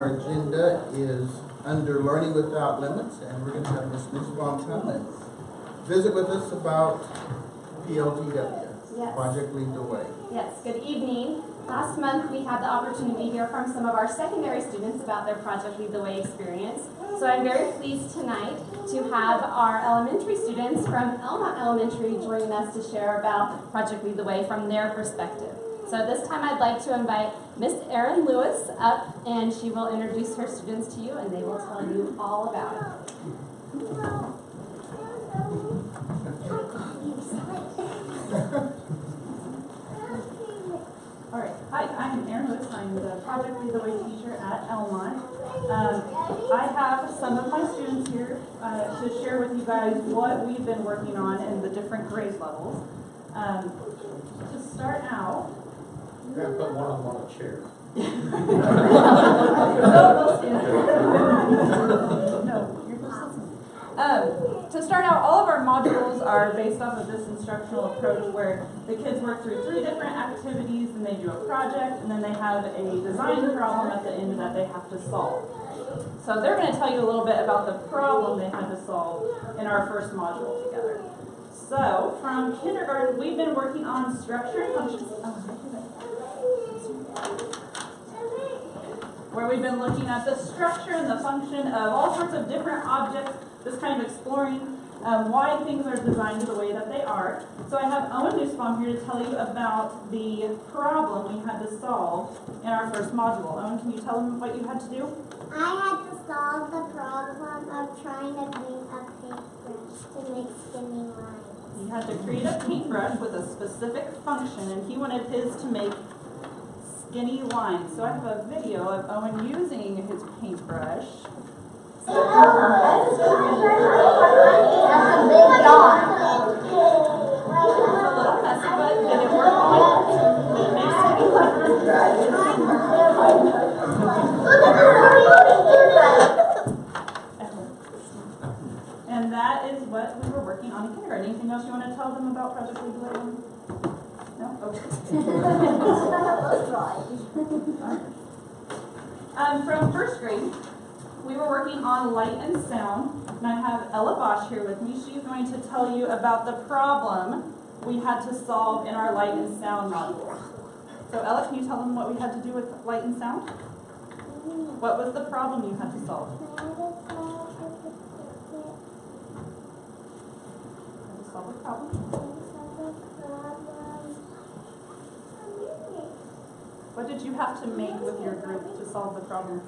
Our agenda is under Learning Without Limits, and we're going to have Ms. Von come visit with us about PLGW, Yes. Project Lead the Way. Yes, good evening. Last month we had the opportunity to hear from some of our secondary students about their Project Lead the Way experience. So I'm very pleased tonight to have our elementary students from Elma Elementary joining us to share about Project Lead the Way from their perspective. So this time I'd like to invite Miss Erin Lewis up, and she will introduce her students to you and they will tell you all about it. All right. Hi, I'm Erin Lewis. I'm the Project Lead the Way teacher at Elmont. I have some of my students here to share with you guys what we've been working on in the different grade levels. To start out, you're going to put one of them on a chair. To start out, all of our modules are based off of this instructional approach where the kids work through 3 different activities and they do a project and then they have a design problem at the end that they have to solve. So they're going to tell you a little bit about the problem they had to solve in our first module together. So from kindergarten, we've been working on structure and functions. Where we've been looking at the structure and the function of all sorts of different objects, just kind of exploring why things are designed the way that they are. So I have Owen Nussbaum here to tell you about the problem we had to solve in our first module. Owen, can you tell them what you had to do? I had to solve the problem of trying to clean a paintbrush to make skinny lines. He had to create a paintbrush with a specific function, and he wanted his to make skinny lines. So I have a video of Owen using his paintbrush. That's a big dot. It's a little messy, but did it work on? Did it make skinny lines? And that is what we were working on in kindergarten. Anything else you want to tell them about Project Lead the Way? No? Okay. From first grade, we were working on light and sound, and I have Ella Bosch here with me. She's going to tell you about the problem we had to solve in our light and sound module. So Ella, can you tell them what we had to do with light and sound? What was the problem you had to solve? Solve a problem. What did you have to make with your group to solve the problem?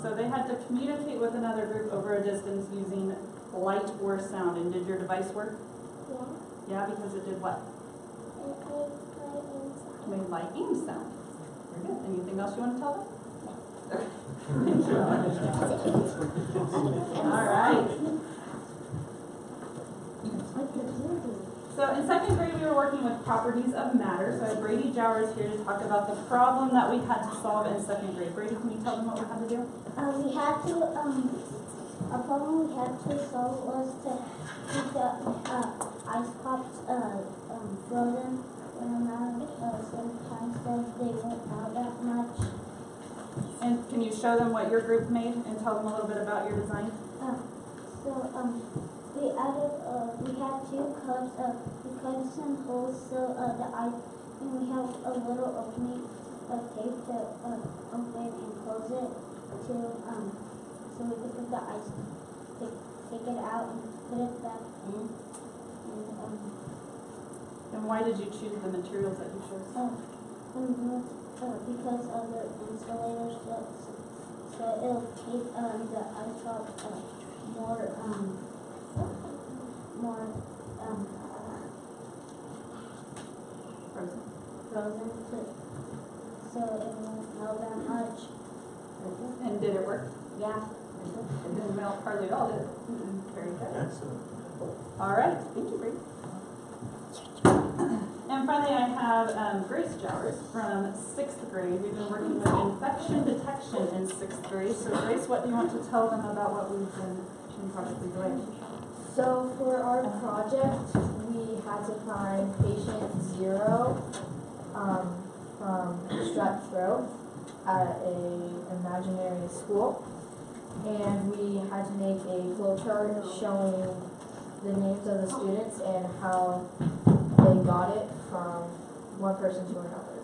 So they had to communicate with another group over a distance using light or sound. And did your device work? Yeah. Yeah, because it did what? It made light and sound. Very good. Anything else you want to tell them? All right. So in second grade, we were working with properties of matter. So I have Brady Jowers here to talk about the problem that we had to solve in second grade. Brady, can you tell them what we had to do? We had to, a problem we had to solve was to keep the ice pops frozen in a matter of certain time so they won't melt that much. And can you show them what your group made and tell them a little bit about your design? We added, we had 2 cups, we cut some holes so the ice, and we have a little opening of tape to open and close it to, so we could put the ice, take it out and put it back in. And why did you choose the materials that you chose? Because of the insulators, so it'll keep the ice pop more frozen so it won't melt that much. And did it work? Yeah. It didn't melt hardly at all, did it? Very good. Excellent. All right. Thank you, Brady. And And finally, I have Grace Jowers from 6th grade. We've been working with infection detection in 6th grade. So Grace, what do you want to tell them about what we've been projectly doing? So for our project, we had to find patient 0 from strep throat at an imaginary school. And we had to make a flowchart showing the names of the students and how they got it from one person to another.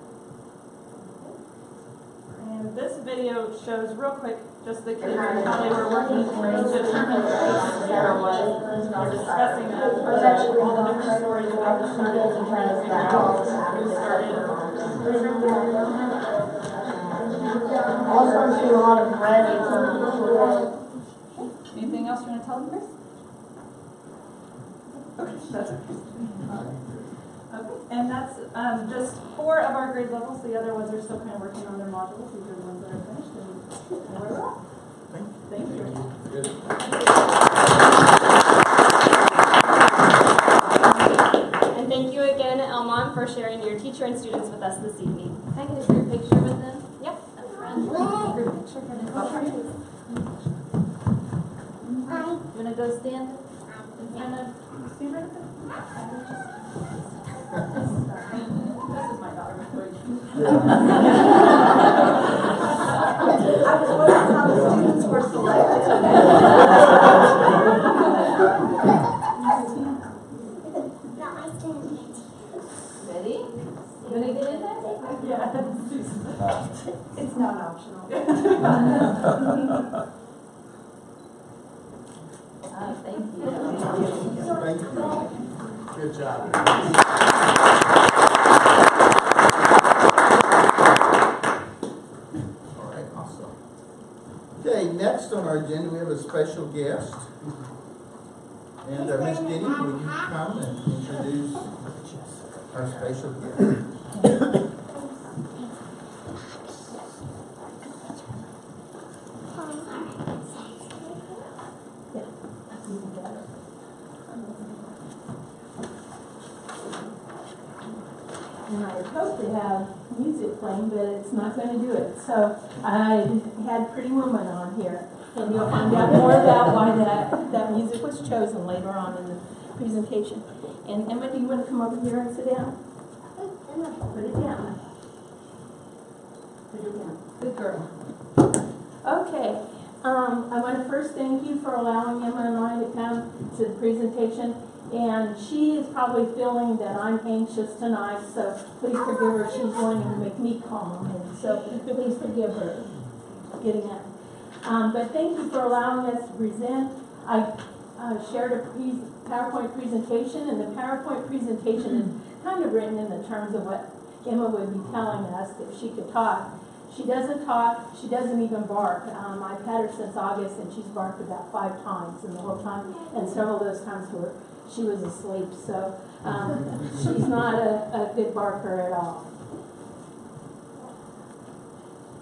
And this video shows real quick just the kids and how they were working to determine who patient 0 was. We're discussing all the different stories about the students and trying to figure out who started. Also, I see a lot of red. Anything else you want to tell them, Chris? Okay, that's okay. Okay, and that's just 4 of our grade levels. The other ones are still kind of working on their modules. These are the ones that are finished, and where we're at. Thank you. And thank you again, Elmont, for sharing your teacher and students with us this evening. Can I get a group picture with them? Yep, up front. Group picture for the teacher. You want to go stand in front of Stephen? This is my daughter. I was wondering how the students were selected. Ready? You want to get in there? Yeah. It's not optional. Thank you. Thank you. Good job. All right, awesome. Okay, next on our agenda, we have a special guest. And Miss Diddy, will you come and introduce our special guest? And I hope to have music playing, but it's not going to do it. So I had Pretty Woman on here, and you'll find out more about why that music was chosen later on in the presentation. And Emma, do you want to come over here and sit down? Put it down. Put it down. Good girl. Okay. I want to first thank you for allowing Emma and I to come to the presentation. And she is probably feeling that I'm anxious tonight, so please forgive her. She's wanting to make me calm, and so please forgive her getting up. But thank you for allowing us to present. I shared a PowerPoint presentation, and the PowerPoint presentation is kind of written in the terms of what Emma would be telling us if she could talk. She doesn't talk. She doesn't even bark. I've had her since August, and she's barked about 5 times in the whole time, and several of those times she was asleep, so she's not a good barker at all.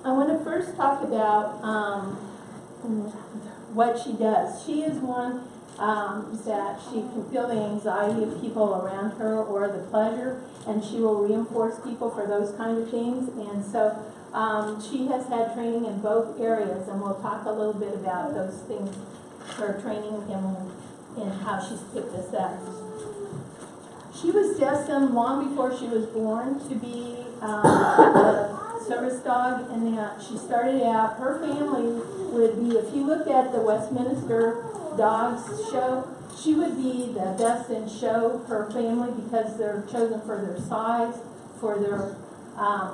I want to first talk about what she does. She is one that she can feel the anxiety of people around her or the pleasure, and she will reinforce people for those kind of things. And so she has had training in both areas, and we'll talk a little bit about those things, her training and how she's picked this up. She was destined long before she was born to be a service dog, and she started out, her family would be, if you looked at the Westminster Dogs show, she would be the best in show, her family, because they're chosen for their size, for their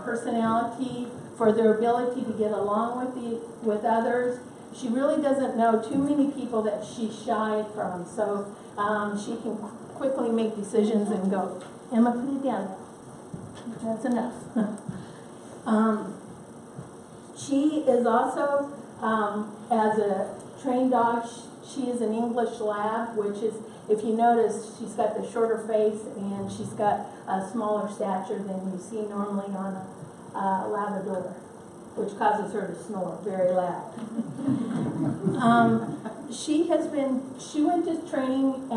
personality, for their ability to get along with others. She really doesn't know too many people that she's shy from, so she can quickly make decisions and go, Emma, put it down. That's enough. She is also, as a trained dog, she is an English Lab, which is, if you notice, she's got the shorter face and she's got a smaller stature than you see normally on a Labrador, which causes her to snore very loud. She went to training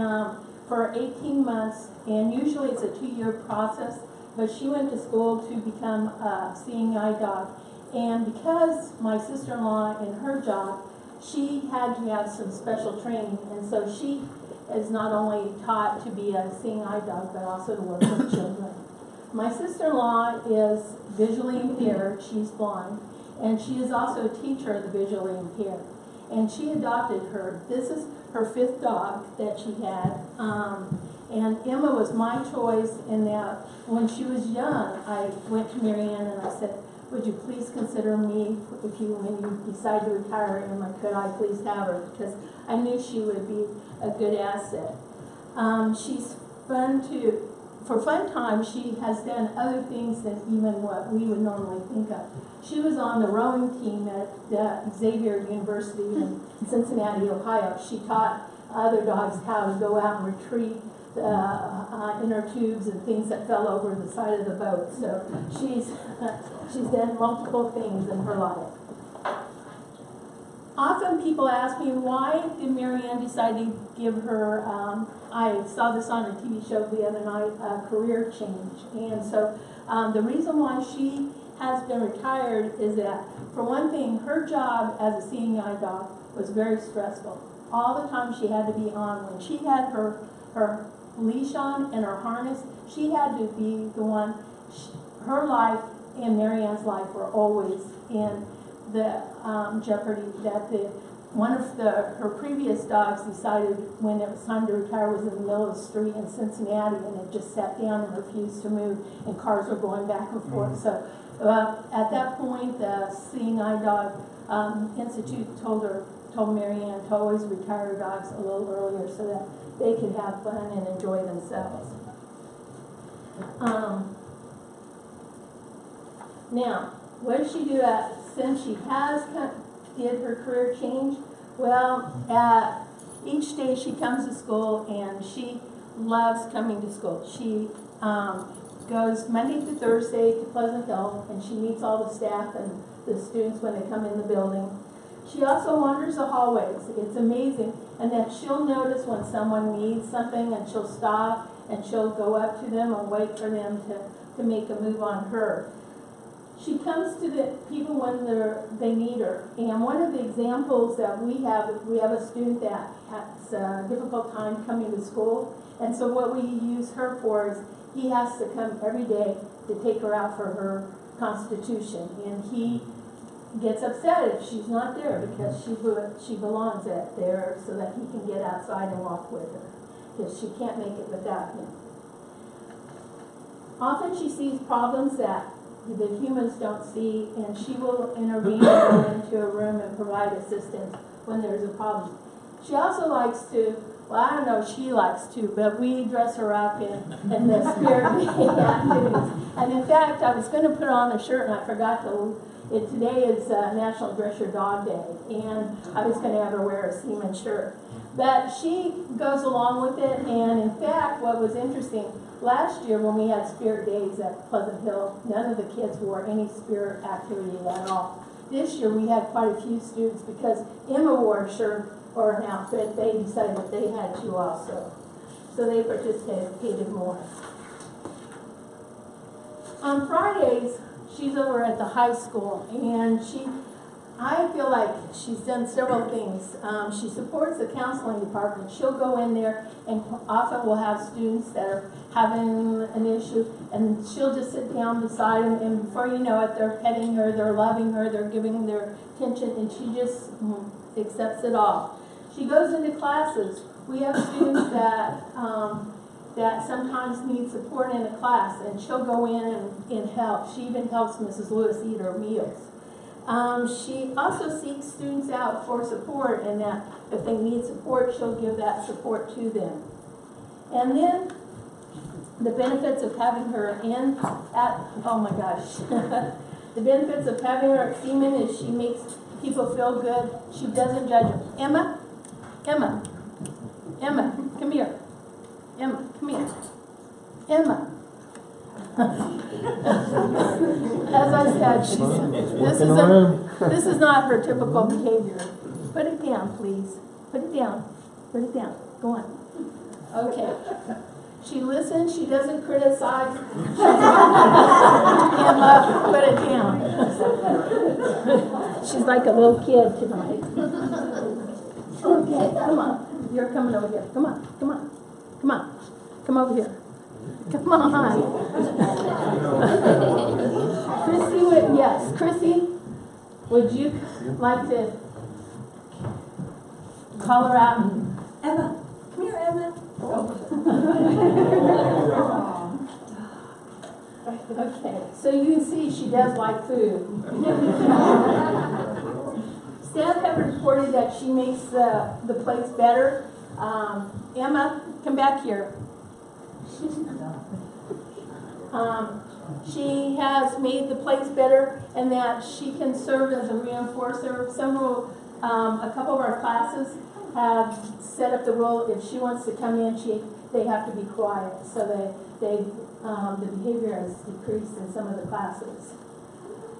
for 18 months, and usually it's a 2-year process. but she went to school to become a seeing eye dog. And because my sister-in-law in her job, she had to have some special training, and so she is not only taught to be a seeing eye dog, but also to work with children. My sister-in-law is visually impaired, she's blind, and she is also a teacher of the visually impaired. And she adopted her. This is her 5th dog that she had. And Emma was my choice in that when she was young, I went to Marianne and I said, would you please consider me when you decide to retire, Emma, could I please have her? Because I knew she would be a good asset. She's fun for fun time, she has done other things than even what we would normally think of. She was on the rowing team at Xavier University in Cincinnati, Ohio. She taught other dogs how to go out and retrieve inner tubes and things that fell over the side of the boat. So she's done multiple things in her life. Often people ask me, why did Marianne decide to give her, I saw this on a TV show the other night, a career change. And so the reason why she has been retired is that, for one thing, her job as a seeing eye dog was very stressful. All the time she had to be on. When she had her leash on and her harness, she had to be the one. Her life and Marianne's life were always in the jeopardy that one of her previous dogs decided when it was time to retire was in the middle of the street in Cincinnati, and it just sat down and refused to move, and cars were going back and forth. So at that point, the Seeing Eye Dog Institute told Marianne to always retire her dogs a little earlier so that they could have fun and enjoy themselves. Now, what does she do since she did her career change? Well, each day she comes to school and she loves coming to school. She goes Monday to Thursday to Pleasant Hill, and she meets all the staff and the students when they come in the building. She also wanders the hallways. It's amazing. And that she'll notice when someone needs something, and she'll stop and she'll go up to them and wait for them to make a move on her. She comes to the people when they need her. And one of the examples that we have a student that has a difficult time coming to school. And so what we use her for is he has to come every day to take her out for her constitution. And he gets upset if she's not there because she belongs there so that he can get outside and walk with her, because she can't make it without him. Often she sees problems that the humans don't see, and she will intervene and go into a room and provide assistance when there's a problem. She also likes to, well, I don't know if she likes to, but we dress her up in the spirit activities. And in fact, I was going to put on a shirt and I forgot to. Today is National Dress Your Dog Day, and I was going to have her wear a Seaman shirt. But she goes along with it, and in fact, what was interesting, last year when we had Spirit Days at Pleasant Hill, none of the kids wore any spirit activity at all. This year we had quite a few students because Emma wore a shirt or an outfit. They decided that they had to also. So they participated more. On Fridays, she's over at the high school, and I feel like she's done several things. She supports the counseling department. She'll go in there, and often we'll have students that are having an issue, and she'll just sit down beside them, and before you know it, they're petting her, they're loving her, they're giving her attention, and she just accepts it all. She goes into classes. We have students that sometimes need support in a class, and she'll go in and help. She even helps Mrs. Lewis eat her meals. She also seeks students out for support, and that if they need support, she'll give that support to them. And then the benefits of having her oh my gosh, the benefits of having her at Seaman is she makes people feel good. She doesn't judge them. Emma, come here. Emma, come here. Emma. As I said, this is not her typical behavior. Put it down, please. Put it down. Put it down. Go on. Okay. She listens, she doesn't criticize. Emma, put it down. She's like a little kid tonight. Okay, come on. You're coming over here. Come on, come on, come on. Come over here. Come on. Chrissy, yes, Chrissy, would you like to call her out? And, Emma, come here, Emma. Okay, so you can see she does like food. Staff have reported that she makes the place better. Emma, come back here. She has made the place better and that she can serve as a reinforcer. A couple of our classes have set up the rule if she wants to come in, they have to be quiet. So the behavior has decreased in some of the classes.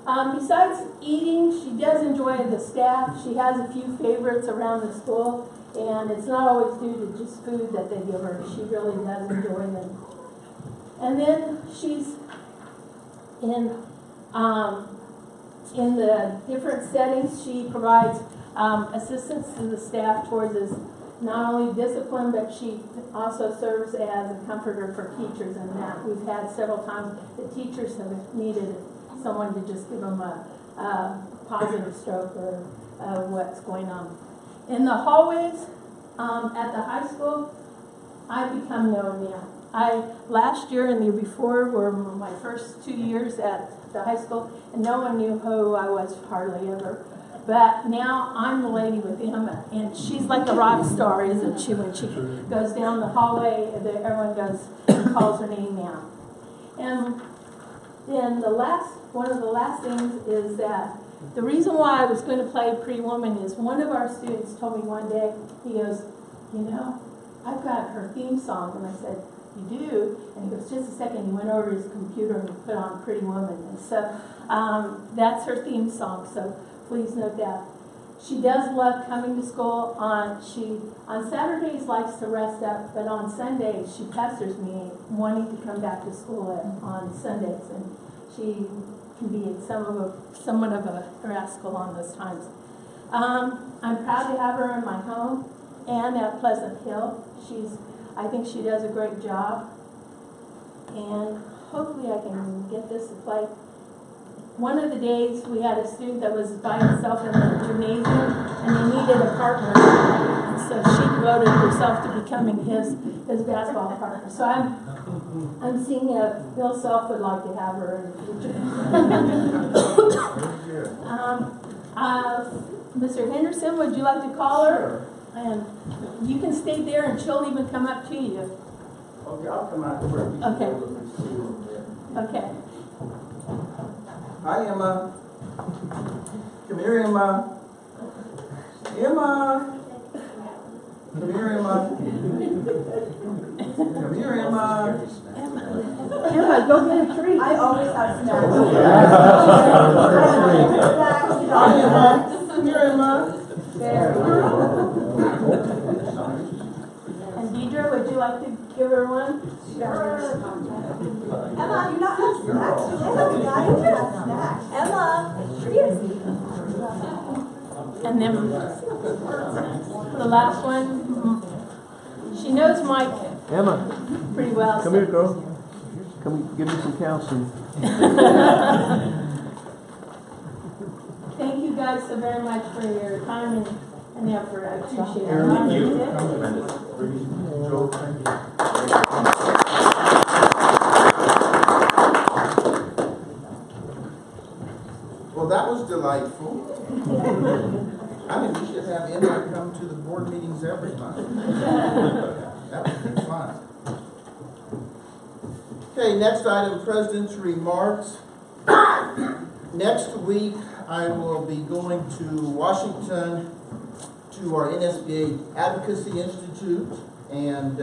Besides eating, she does enjoy the staff. She has a few favorites around the school, and it's not always due to just food that they give her. She really does enjoy them. And then she's in the different settings. She provides assistance to the staff towards this, not only discipline, but she also serves as a comforter for teachers, and that we've had several times that teachers have needed someone to just give them a positive stroke or what's going on. In the hallways at the high school, I've become known now. Last year and the year before were my first 2 years at the high school, and no one knew who I was hardly ever. But now I'm the lady with Emma, and she's like a rock star, isn't she? When she goes down the hallway, everyone calls her name now. And then one of the last things is that the reason why I was going to play Pretty Woman is one of our students told me one day, he goes, I've got her theme song. And I said, you do? And he goes, just a second. He went over to his computer and put on Pretty Woman. And so that's her theme song, so please note that. She does love coming to school. On Saturdays likes to rest up, but on Sundays she pesters me wanting to come back to school on Sundays, and she can be somewhat of a rascal on those times. I'm proud to have her in my home and at Pleasant Hill. I think she does a great job, and hopefully I can get this to play. One of the days we had a student that was by himself in the gymnasium, and they needed a partner, and so she devoted herself to becoming his basketball partner. So I'm seeing if Bill Self would like to have her in the future. Mr. Henderson, would you like to call her? And you can stay there and she'll even come up to you. Okay, I'll come out where we Okay. Okay. Hi, Emma. Come here, Emma. Emma. Come here, Emma. Come here, Emma. Emma, go get a treat. I always have snacks. Hi, Emma. Come here, Emma. And Deidre, would you like to give her one? Sure. Emma, you not have snacks? Emma, you not have snacks. Emma, treats. And then the last one, she knows Mike Emma, pretty well. come here, girl. Come give me some calcium. Thank you guys so very much for your time and effort. I appreciate it. Thank you. Well, that was delightful. I think we should have Emma come to the board meetings every month. That would be fun. Okay, next item, President's remarks. Next week, I will be going to Washington to our NSBA Advocacy Institute, and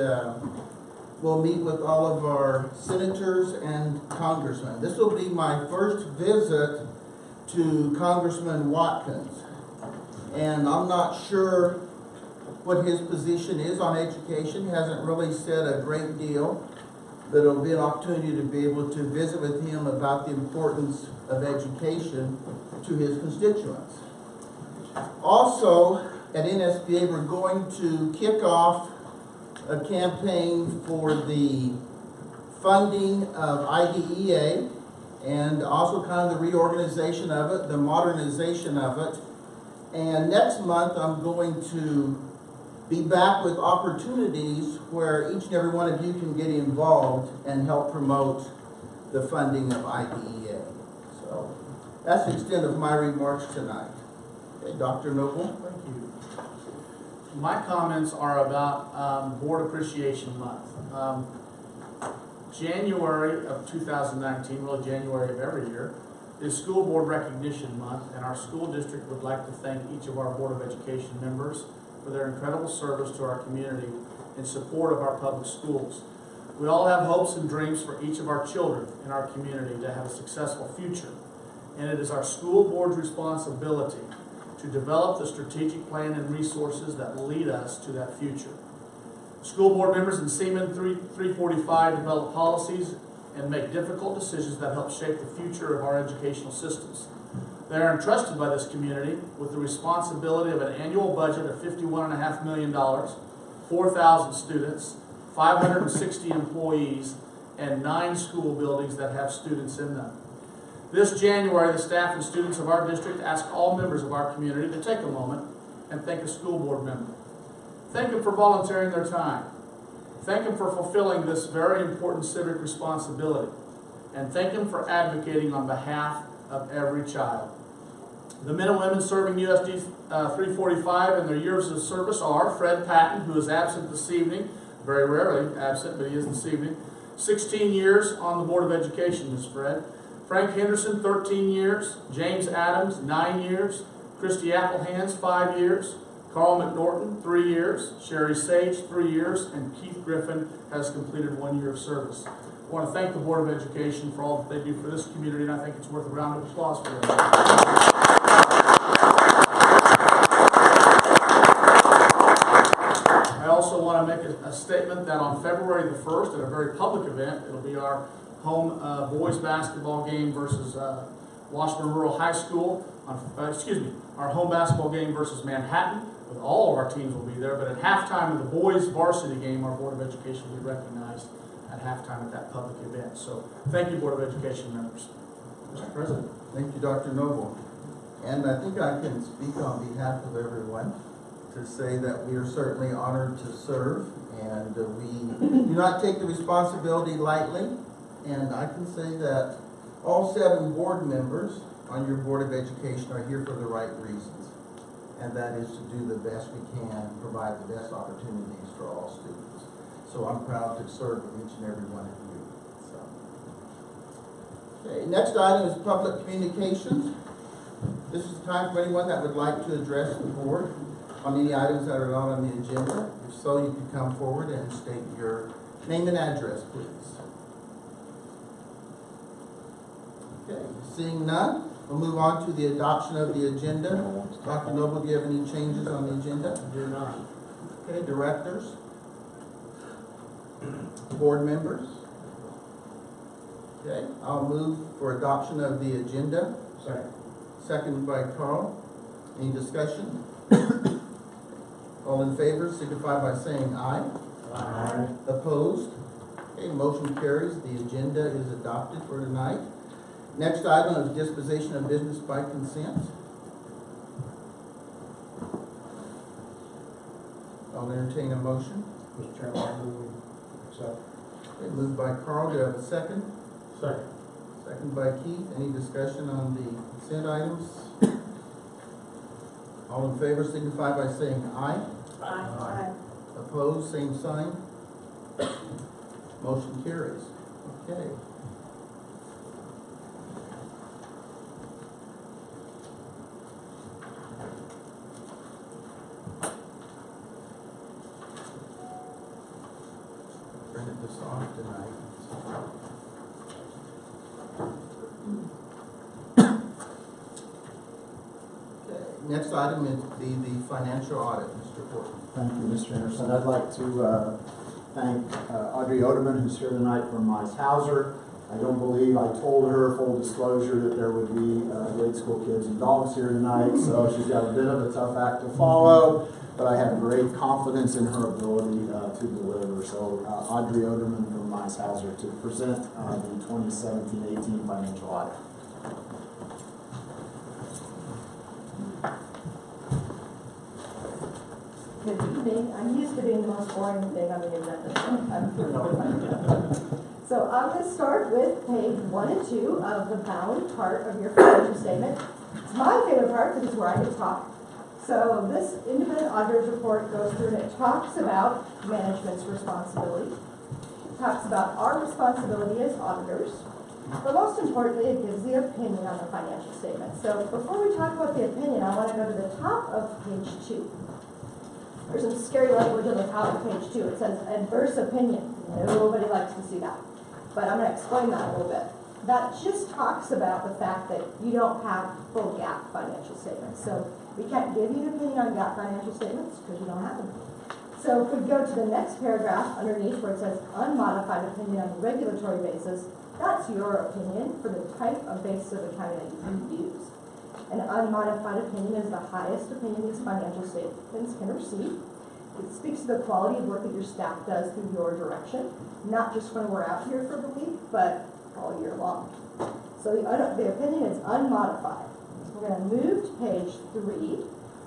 we'll meet with all of our senators and congressmen. This will be my first visit to Congressman Watkins, and I'm not sure what his position is on education. He hasn't really said a great deal, but it'll be an opportunity to be able to visit with him about the importance of education to his constituents. Also, at NSBA, we're going to kick off a campaign for the funding of IDEA and also kind of the reorganization of it, the modernization of it. And next month, I'm going to be back with opportunities where each and every one of you can get involved and help promote the funding of IDEA. So that's the extent of my remarks tonight. Okay, Dr. Noble. Thank you. My comments are about Board Appreciation Month. January of 2019, really January of every year, is School Board Recognition Month, and our school district would like to thank each of our Board of Education members for their incredible service to our community in support of our public schools. We all have hopes and dreams for each of our children in our community to have a successful future, and it is our school board's responsibility to develop the strategic plan and resources that will lead us to that future. School board members in Seaman 345 develop policies and make difficult decisions that help shape the future of our educational systems. They are entrusted by this community with the responsibility of an annual budget of $51.5 million, 4,000 students, 560 employees, and 9 school buildings that have students in them. This January, the staff and students of our district ask all members of our community to take a moment and thank a school board member. Thank them for volunteering their time. Thank them for fulfilling this very important civic responsibility. And thank them for advocating on behalf of every child. The men and women serving USD 345 in their years of service are Fred Patton, who is absent this evening, very rarely absent, but he is this evening. 16 years on the Board of Education, Ms. Fred. Frank Henderson, 13 years. James Adams, 9 years. Christy Applehands, 5 years. Carl McNorton, 3 years. Sherry Sage, 3 years. And Keith Griffin has completed 1 year of service. I want to thank the Board of Education for all that they do for this community, and I think it's worth a round of applause for them. I also want to make a statement that on February the 1st, at a very public event, it'll be our home boys basketball game versus Washburn Rural High School. Our home basketball game versus Manhattan. With all of our teams will be there, but at halftime of the boys varsity game, our Board of Education will be recognized at halftime at that public event. So thank you, Board of Education members. Mr. President. Thank you, Dr. Noble. And I think I can speak on behalf of everyone to say that we are certainly honored to serve, and we do not take the responsibility lightly. And I can say that all 7 board members on your Board of Education are here for the right reasons, and that is to do the best we can, provide the best opportunities for all students. So I'm proud to serve with each and every one of you. So. Okay, next item is public communications. This is the time for anyone that would like to address the board on any items that are not on the agenda. If so, you can come forward and state your name and address, please. Okay, seeing none, we'll move on to the adoption of the agenda. Dr. Noble, do you have any changes on the agenda? I do not. Okay, directors, board members. Okay, I'll move for adoption of the agenda. Second. Seconded by Carl. Any discussion? All in favor signify by saying aye. Aye. Opposed? Okay, motion carries. The agenda is adopted for tonight. Next item is disposition of business by consent. I'll entertain a motion. Mr. Chairman, I move we accept. Okay, moved by Carl. Do I have a second? Second. Second by Keith. Any discussion on the consent items? All in favor signify by saying aye. Aye. Opposed, same sign. Motion carries. Okay. Printed this off tonight. Okay. Next item is the financial audit, Mr. Horton. Thank you, Mr. Anderson. I'd like to thank Audrey Odeman, who's here tonight from Mice Hauser. I don't believe I told her, full disclosure, that there would be grade school kids and dogs here tonight, so she's got a bit of a tough act to follow, but I have great confidence in her ability to deliver. So Audrey Odeman from Mice Hauser to present the 2017-18 financial audit. Good evening. I'm used to being the most boring thing on the agenda, so I'm feeling fine. So I'm going to start with page 1 and 2 of the bound part of your financial statement. It's my favorite part because it's where I get to talk. So this independent auditor's report goes through and it talks about management's responsibility. It talks about our responsibility as auditors. But most importantly, it gives the opinion on the financial statement. So before we talk about the opinion, I want to go to the top of page 2. There's some scary language on the top of page 2. It says adverse opinion. Nobody likes to see that. But I'm going to explain that a little bit. That just talks about the fact that you don't have full GAAP financial statements. So we can't give you an opinion on GAAP financial statements because you don't have them. So if we go to the next paragraph underneath where it says unmodified opinion on a regulatory basis, that's your opinion for the type of basis of accounting that you use. An unmodified opinion is the highest opinion these financial statements can receive. It speaks to the quality of work that your staff does through your direction, not just when we're out here for the week, but all year long. So the opinion is unmodified. We're going to move to page 3,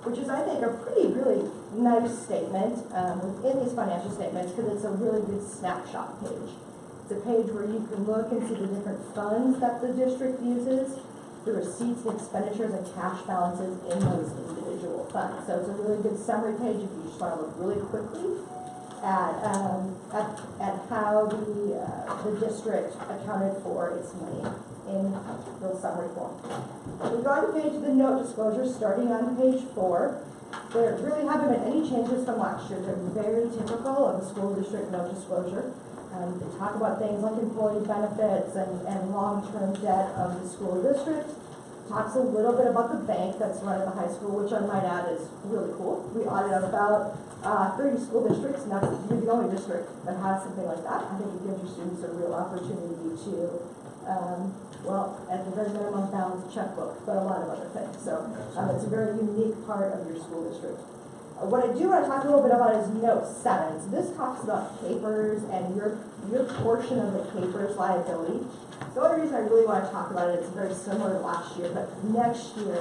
which is, I think, a really nice statement within these financial statements because it's a really good snapshot page. It's a page where you can look and see the different funds that the district uses, the receipts and expenditures and cash balances in those individual funds. So it's a really good summary page if you just want to look really quickly at how the district accounted for its money in real summary form. We've gone to page the note disclosure starting on page 4. There really haven't been any changes from last year. They're very typical of a school district note disclosure. They talk about things like employee benefits and long-term debt of the school district. Talks a little bit about the bank that's run at the high school, which I might add is really cool. We audit about 30 school districts, and that's the only district that has something like that. I think it gives your students a real opportunity to, well, at the very minimum, balance a checkbook, but a lot of other things. So it's a very unique part of your school district. What I do want to talk a little bit about is note 7. So this talks about capers and your portion of the capers liability. The only reason I really want to talk about it, it's very similar to last year, but next year,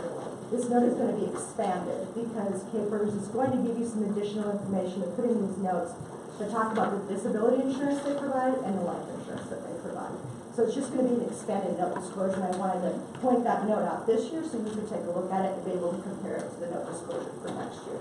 this note is going to be expanded because capers is going to give you some additional information to put in these notes to talk about the disability insurance they provide and the life insurance that they provide. So it's just going to be an expanded note disclosure, and I wanted to point that note out this year so you could take a look at it and be able to compare it to the note disclosure for next year.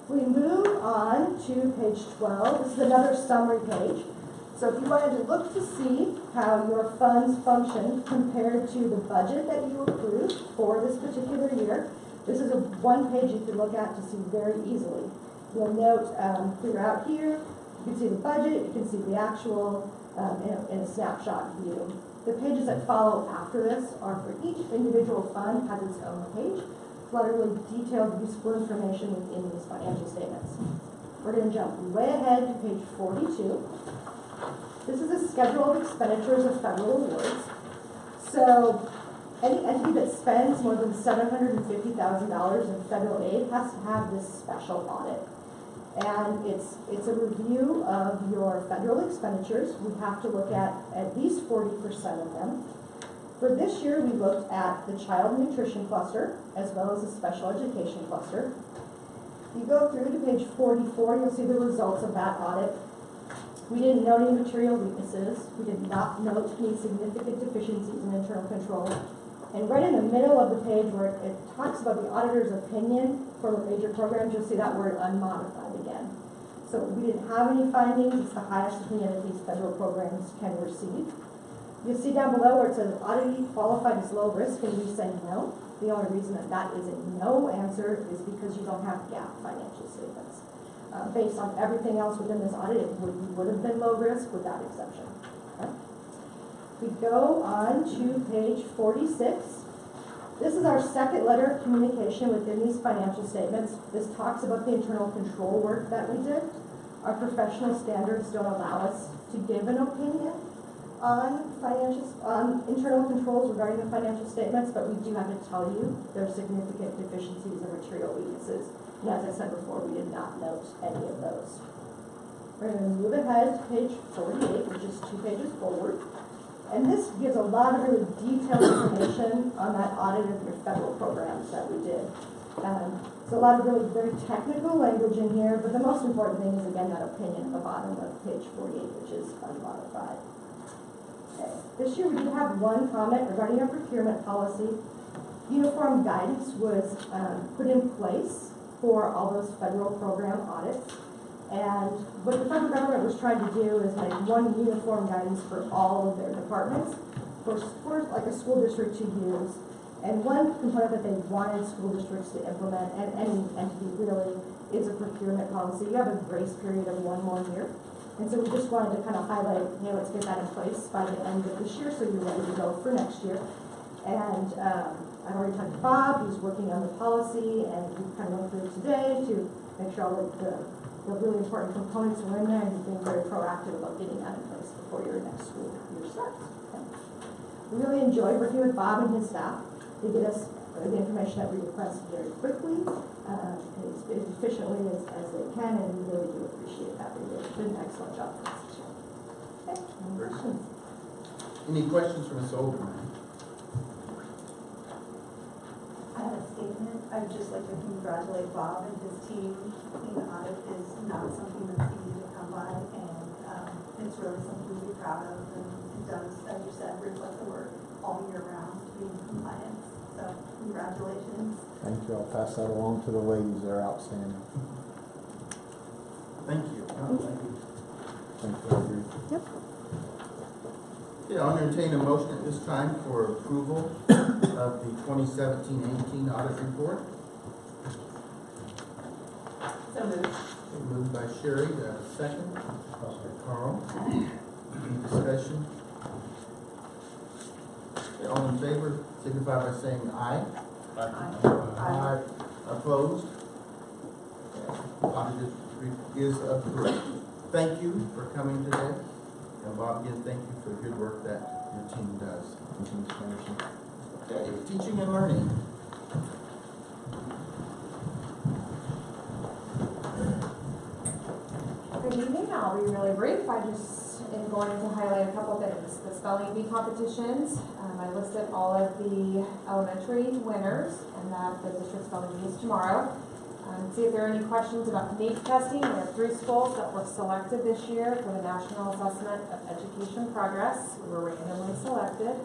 We move on to page 12. This is another summary page. So if you wanted to look to see how your funds function compared to the budget that you approved for this particular year, this is one page you can look at to see very easily. You'll note throughout here, you can see the budget, you can see the actual in a snapshot view. The pages that follow after this are for each individual fund has its own page. A lot of really detailed, useful information within these financial statements. We're going to jump way ahead to page 42. This is a schedule of expenditures of federal awards. So any entity that spends more than $750,000 in federal aid has to have this special audit. And it's a review of your federal expenditures. We have to look at least 40% of them. For this year, we looked at the child nutrition cluster as well as the special education cluster. If you go through to page 44, you'll see the results of that audit. We didn't note any material weaknesses. We did not note any significant deficiencies in internal control. And right in the middle of the page where it talks about the auditor's opinion for the major programs, you'll see that word unmodified again. So we didn't have any findings. It's the highest opinion that these federal programs can receive. You'll see down below where it says auditee qualified as low risk, and we say no. The only reason that is a no answer is because you don't have GAAP financial statements. Based on everything else within this audit, it would have been low risk without exception. Okay? We go on to page 46. This is our second letter of communication within these financial statements. This talks about the internal control work that we did. Our professional standards don't allow us to give an opinion on internal controls regarding the financial statements, but we do have to tell you there are significant deficiencies and material weaknesses. And as I said before, we did not note any of those. We're going to move ahead to page 48, which is 2 pages forward. And this gives a lot of really detailed information on that audit of your federal programs that we did. So a lot of really very technical language in here, but the most important thing is, again, that opinion at the bottom of page 48, which is unmodified. Okay. This year we did have one comment regarding our procurement policy. Uniform guidance was put in place for all those federal program audits. And what the federal government was trying to do is make one uniform guidance for all of their departments for like a school district to use. And one component that they wanted school districts to implement, and any entity really, is a procurement policy. You have a grace period of 1 more year. And so we just wanted to kind of highlight, hey, let's get that in place by the end of this year so you're ready to go for next year. And I've already talked to Bob, he's working on the policy, and we kind of went through it today to make sure all the really important components are in there, and he's being very proactive about getting that in place before your next school year starts. Okay. We really enjoy working with Bob and his staff. They get us the information that we request very quickly, as efficiently as they can, and we really do appreciate that. They did an excellent job for us this year. Okay, any questions? Any questions from Ms. Olderman? I have a statement. I would just like to congratulate Bob and his team. Being an audit is not something that's easy to come by, and it's really something to be proud of. And it does, as you said, reflect the work all year round to be in compliance. So congratulations. Thank you. I'll pass that along to the ladies. They're outstanding. Thank you. Thank you, Audrey. Yep. Yeah, I'll entertain a motion at this time for approval of the 2017-18 audit report. So moved. Okay, moved by Sherry, do I have a second? Carl. Any discussion? Okay, all in favor, signify by saying aye. Aye. Opposed? Okay, audit is approved. Thank you for coming today. And Bob, again, thank you for the good work that your team does. Okay, teaching and learning. Good evening. I'll be really brief. I just am going to highlight a couple things. The spelling bee competitions. I listed all of the elementary winners, and that the district spelling bee is tomorrow. See if there are any questions about NAEP testing. We have 3 schools that were selected this year for the National Assessment of Education Progress. We were randomly selected.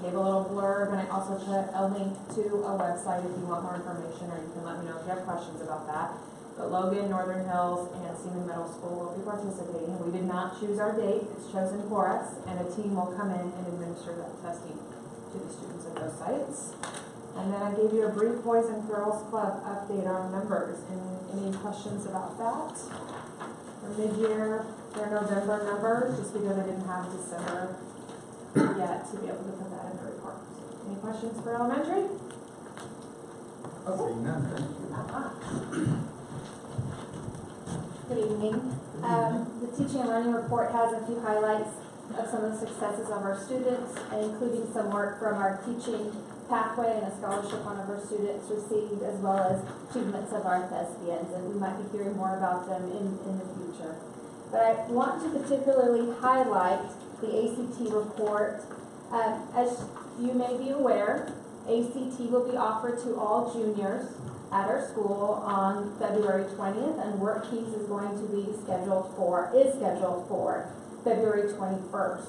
Gave a little blurb, and I also put a link to a website if you want more information, or you can let me know if you have questions about that. But Logan, Northern Hills, and Seaman Middle School will be participating. We did not choose our date. It's chosen for us, and a team will come in and administer that testing to the students at those sites. And then I gave you a brief Boys and Girls Club update on numbers. Any questions about that? For mid-year, their November numbers, just because I didn't have December yet to be able to put that in the report. Any questions for elementary? Okay, none, thank you. Good evening. The teaching and learning report has a few highlights of some of the successes of our students, including some work from our teaching pathway and a scholarship one of our students received, as well as achievements of our thespians, and we might be hearing more about them in the future. But I want to particularly highlight the ACT report. As you may be aware, ACT will be offered to all juniors at our school on February 20th, and Work Keys is going to be scheduled for February 21st.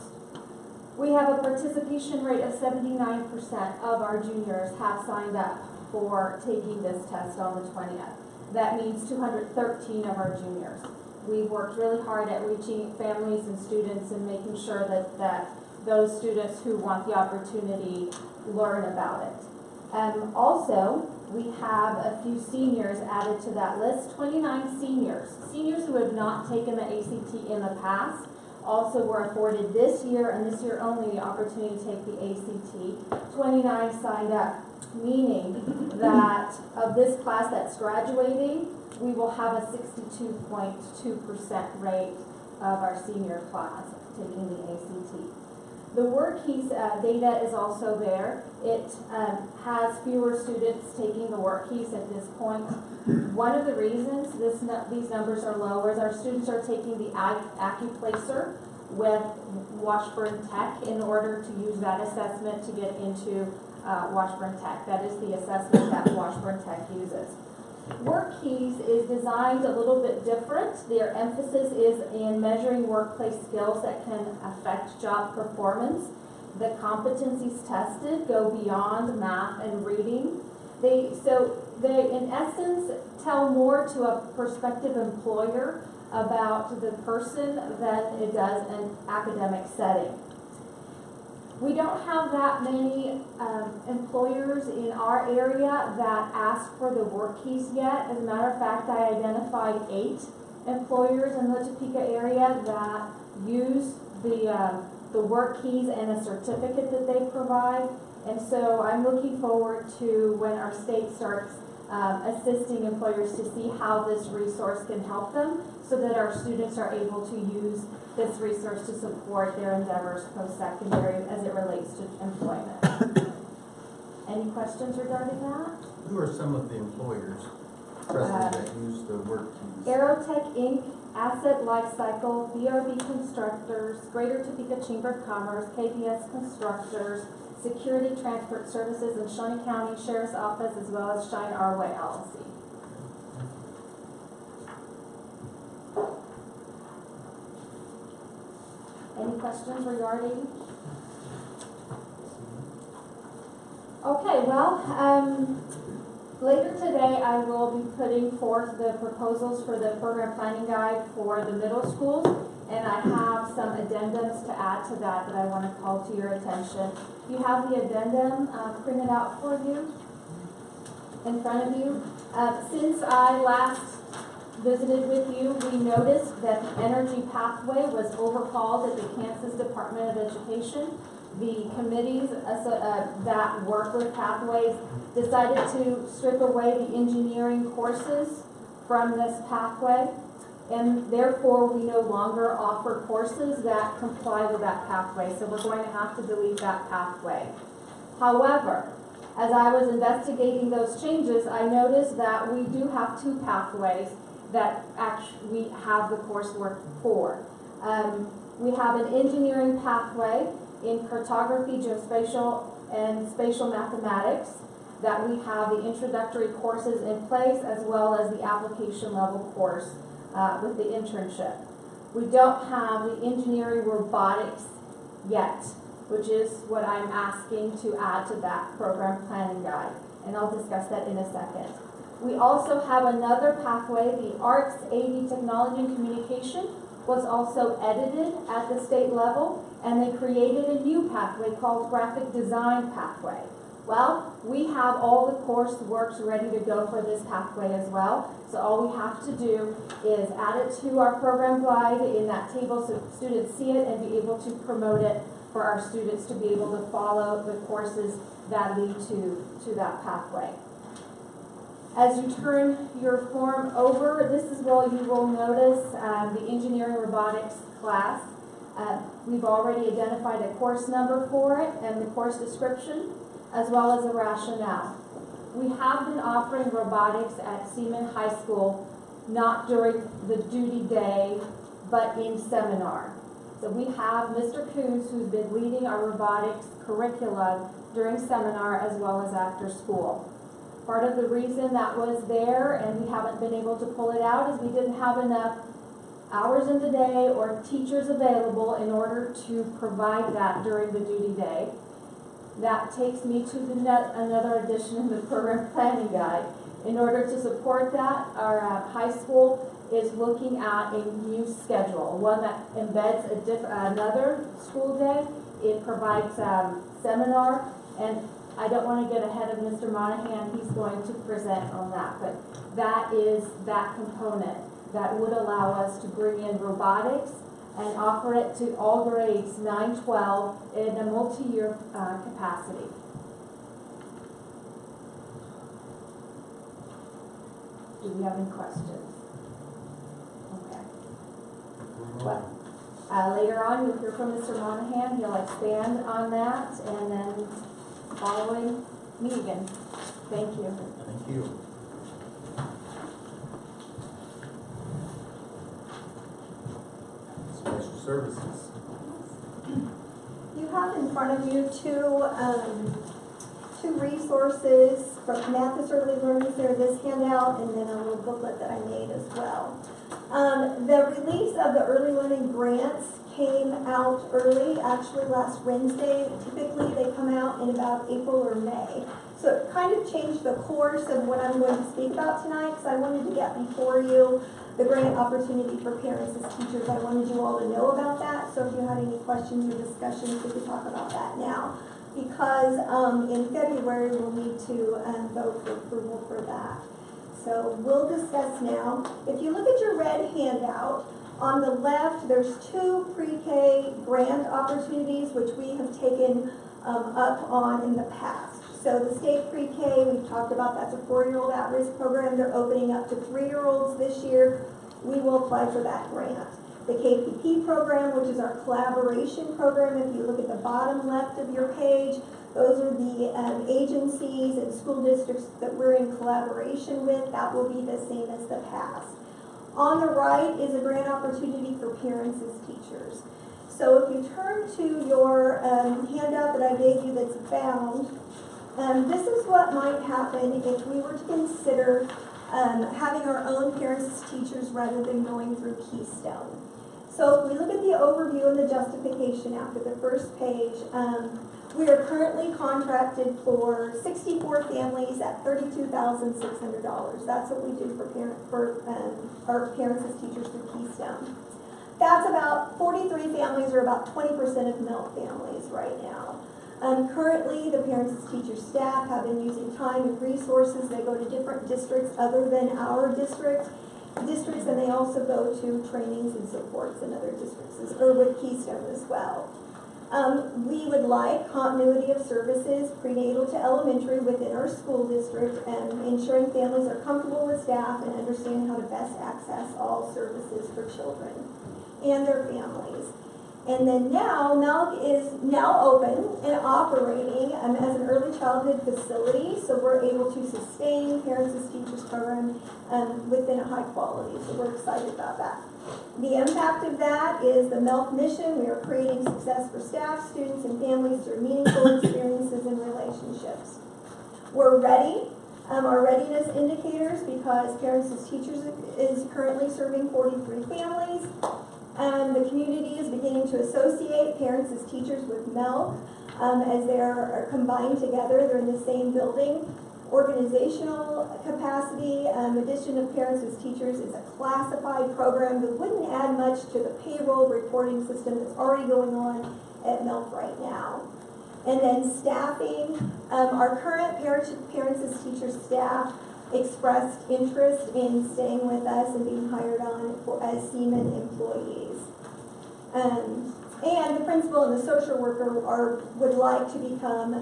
We have a participation rate of 79% of our juniors have signed up for taking this test on the 20th. That means 213 of our juniors. We've worked really hard at reaching families and students and making sure that those students who want the opportunity learn about it. Also, we have a few seniors added to that list, 29 seniors. Seniors who have not taken the ACT in the past also were afforded this year, and this year only, the opportunity to take the ACT. 29 signed up meaning that of this class that's graduating, we will have a 62.2% rate of our senior class taking the ACT. The work keys data is also there. It has fewer students taking the work keys at this point. One of the reasons these numbers are low is our students are taking the AccuPlacer with Washburn Tech in order to use that assessment to get into Washburn Tech. That is the assessment that Washburn Tech uses. Work keys is designed a little bit different. Their emphasis is in measuring workplace skills that can affect job performance. The competencies tested go beyond math and reading. They in essence tell more to a prospective employer about the person than it does an academic setting. We don't have that many employers in our area that ask for the work keys yet. As a matter of fact, I identified 8 employers in the Topeka area that use the work keys and a certificate that they provide. And so I'm looking forward to when our state starts assisting employers to see how this resource can help them so that our students are able to use this resource to support their endeavors post-secondary as it relates to employment. Any questions regarding that? Who are some of the employers presently that use the work keys? Aerotech Inc., Asset Lifecycle, BRB Constructors, Greater Topeka Chamber of Commerce, KBS Constructors, Security Transport Services, and Shawnee County Sheriff's Office, as well as Shine Our Way LLC. Any questions regarding? Okay, well, later today I will be putting forth the proposals for the program planning guide for the middle schools, and I have some addendums to add to that I want to call to your attention. You have the addendum printed out for you in front of you. Since I last visited with you, we noticed that the energy pathway was overhauled at the Kansas Department of Education. The committees that work with pathways decided to strip away the engineering courses from this pathway, and therefore we no longer offer courses that comply with that pathway, so we're going to have to delete that pathway. However, as I was investigating those changes, I noticed that we do have 2 pathways that actually we have the coursework for. We have an engineering pathway in cartography, geospatial, and spatial mathematics that we have the introductory courses in place as well as the application level course with the internship. We don't have the engineering robotics yet, which is what I'm asking to add to that program planning guide, and I'll discuss that in a second. We also have another pathway, the Arts, AV, Technology, and Communication was also edited at the state level, and they created a new pathway called Graphic Design Pathway. Well, we have all the coursework ready to go for this pathway as well, so all we have to do is add it to our program guide in that table so students see it and be able to promote it for our students to be able to follow the courses that lead to that pathway. As you turn your form over, this is where you will notice the engineering robotics class. We've already identified a course number for it and the course description, as well as a rationale. We have been offering robotics at Seaman High School, not during the duty day, but in seminar. So we have Mr. Coons, who's been leading our robotics curriculum during seminar as well as after school. Part of the reason that was there and we haven't been able to pull it out is we didn't have enough hours in the day or teachers available in order to provide that during the duty day. That takes me to another addition in the program planning guide. In order to support that, our high school is looking at a new schedule, one that embeds another school day. It provides seminar, and I don't want to get ahead of Mr. Monahan. He's going to present on that, but that is that component that would allow us to bring in robotics and offer it to all grades 9-12 in a multi-year capacity. Do we have any questions? Okay. Well, later on, you'll hear from Mr. Monahan. He'll expand on that, and then following me again. Thank you. Thank you. Special services. You have in front of you two resources from Mathis Early Learning Center, this handout, and then a little booklet that I made as well. The release of the early learning grants came out early, actually last Wednesday. Typically they come out in about April or May. So it kind of changed the course of what I'm going to speak about tonight, because I wanted to get before you the grant opportunity for parents as teachers. I wanted you all to know about that, so if you had any questions or discussions, we could talk about that now. Because in February, we'll need to vote for approval for that. So we'll discuss now. If you look at your red handout, on the left, there's two pre-K grant opportunities which we have taken up on in the past. So the state pre-K, we've talked about, that's a 4-year-old at-risk program. They're opening up to 3-year-olds this year. We will apply for that grant. The KPP program, which is our collaboration program, if you look at the bottom left of your page, those are the agencies and school districts that we're in collaboration with. That will be the same as the past. On the right is a grant opportunity for parents as teachers. So if you turn to your handout that I gave you that's bound, this is what might happen if we were to consider having our own parents as teachers rather than going through Keystone. So if we look at the overview and the justification after the first page, we are currently contracted for 64 families at $32,600. That's what we do for our parents as teachers through Keystone. That's about 43 families, or about 20% of Milk families right now. Currently, the parents as teachers staff have been using time and resources. They go to different districts other than our districts, and they also go to trainings and supports in other districts, or with Keystone as well. We would like continuity of services, prenatal to elementary, within our school district, and ensuring families are comfortable with staff and understand how to best access all services for children and their families. And then now, Milk is now open and operating as an early childhood facility, so we're able to sustain Parents as Teachers program within a high quality, so we're excited about that. The impact of that is the Milk mission. We are creating success for staff, students, and families through meaningful experiences and relationships. We're ready. Our readiness indicators, because Parents as Teachers is currently serving 43 families. The community is beginning to associate Parents as Teachers with Milk as they are combined together. They're in the same building. Organizational capacity, addition of Parents as Teachers is a classified program that wouldn't add much to the payroll reporting system that's already going on at Milk right now. And then staffing, our current Parents as Teachers staff expressed interest in staying with us and being hired on as Seaman employees. And the principal and the social worker would like to become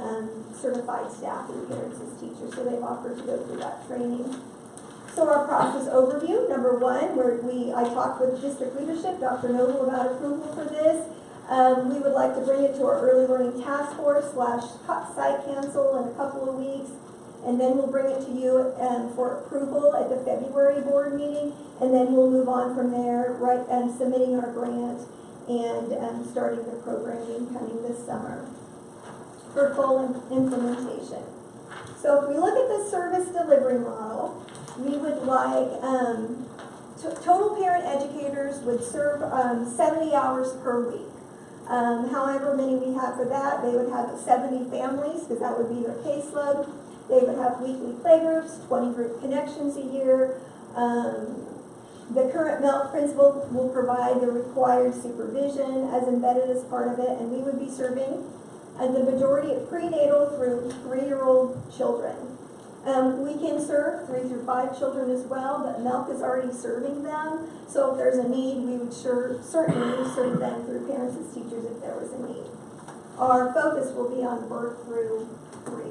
certified staff in Parents as Teachers, so they've offered to go through that training. So our process overview, number one, I talked with district leadership, Dr. Noble, about approval for this. We would like to bring it to our early learning task force / site council in a couple of weeks. And then we'll bring it to you for approval at the February board meeting, and then we'll move on from there, submitting our grant and starting the programming coming this summer for full implementation. So if we look at the service delivery model, we would like total parent educators would serve 70 hours per week. However many we have for that, they would have 70 families, because that would be their caseload. They would have weekly playgroups, 20 group connections a year. The current Milk principal will provide the required supervision as embedded as part of it, and we would be serving the majority of prenatal through 3-year-old children. We can serve 3 through 5 children as well, but Milk is already serving them, so if there's a need, we would certainly serve them through Parents as Teachers if there was a need. Our focus will be on birth through 3.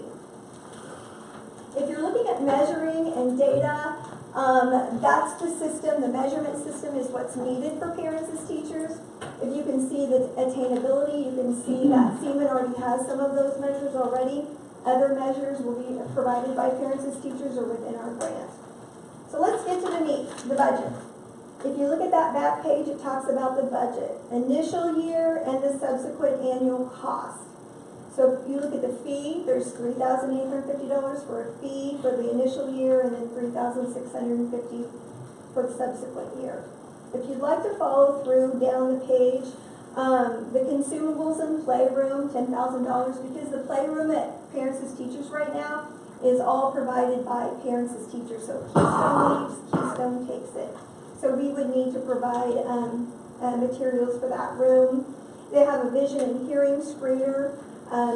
If you're looking at measuring and data, That's the system, the measurement system is what's needed for parents as teachers. If you can see the attainability, you can see that Seaman already has some of those measures already. Other measures will be provided by parents as teachers or within our grant. So let's get to the meat, the budget. If you look at that back page, it talks about the budget, initial year and the subsequent annual cost. So if you look at the fee, there's $3,850 for a fee for the initial year and then $3,650 for the subsequent year. If you'd like to follow through down the page, the consumables and playroom, $10,000, because the playroom at Parents as Teachers right now is all provided by Parents as Teachers. So Keystone leaves, Keystone takes it. So we would need to provide materials for that room. They have a vision and hearing screener,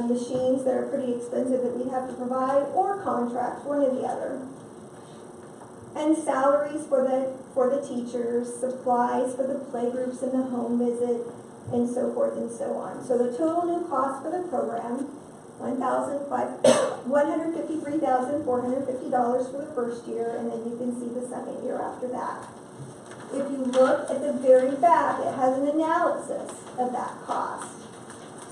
machines that are pretty expensive that we'd have to provide, or contracts, one or the other. And salaries for the teachers, supplies for the playgroups and the home visit, and so forth and so on. So the total new cost for the program, $153,450 for the first year, and then you can see the second year after that. If you look at the very back, it has an analysis of that cost.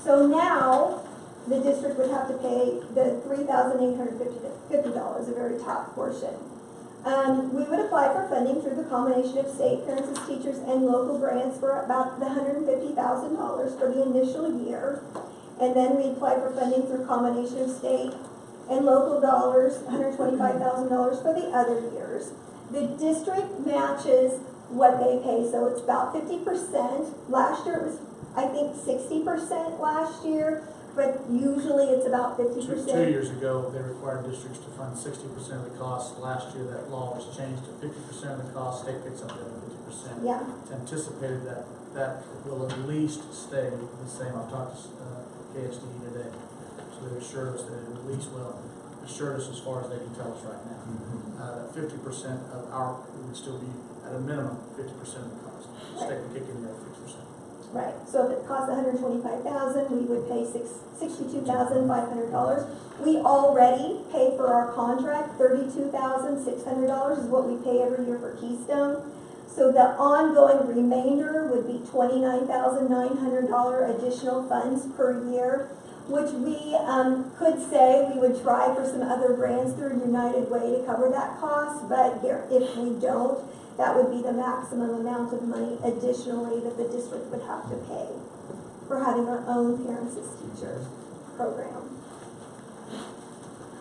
So now, the district would have to pay the $3,850, the very top portion. We would apply for funding through the combination of state, Parents as Teachers, and local grants for about the $150,000 for the initial year. And then we apply for funding through combination of state and local dollars, $125,000 for the other years. The district matches what they pay, so it's about 50%. Last year it was, I think, 60% last year. But usually it's about 50%. 2 years ago, they required districts to fund 60% of the cost. Last year, that law was changed to 50% of the cost. State picks up the other 50%. Yeah. It's anticipated that that will at least stay the same. I've talked to KSD today, so they assured us that it at least will assured us as far as they can tell us right now. That 50% of our would still be at a minimum 50% of the cost. State would kick in the other 50%. Right. So if it costs $125,000, we would pay $62,500. We already pay for our contract. $32,600 is what we pay every year for Keystone. So the ongoing remainder would be $29,900 additional funds per year, which we could say we would try for some other grants through United Way to cover that cost. But if we don't, that would be the maximum amount of money additionally that the district would have to pay for having our own Parents as Teachers program.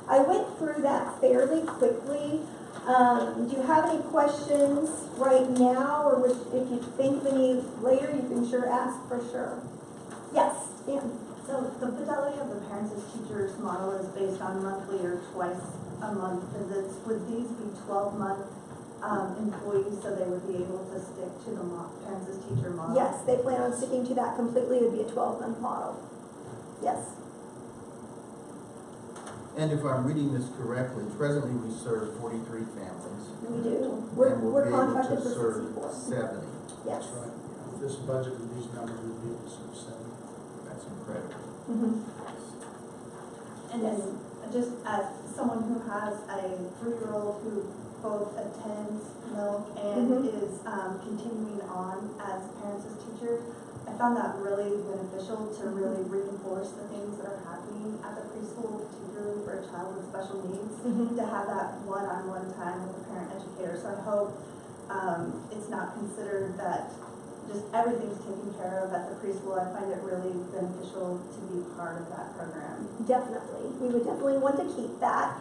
I went through that fairly quickly. Do you have any questions right now, or if you think of any later, you can sure ask for sure. Yes, Dan. So the fidelity of the Parents as Teachers model is based on monthly or twice a month visits. Would these be 12-month employees, so they would be able to stick to the Parents as Teacher model? Yes, they plan on sticking to that completely. It would be a 12-month model. Yes. And if I'm reading this correctly, presently we serve 43 families. We do. And We're be contracted able to for serve 64. 70. Yes. That's right. With this budget and these numbers, we'd be able to serve 70. That's incredible. And then just as someone who has a 3-year-old who both attends milk and is continuing on as Parents as Teachers, I found that really beneficial to really reinforce the things that are happening at the preschool, particularly for a child with special needs, to have that one-on-one time with the parent educator. So I hope it's not considered that just everything's taken care of at the preschool. I find it really beneficial to be part of that program. Definitely. We would definitely want to keep that.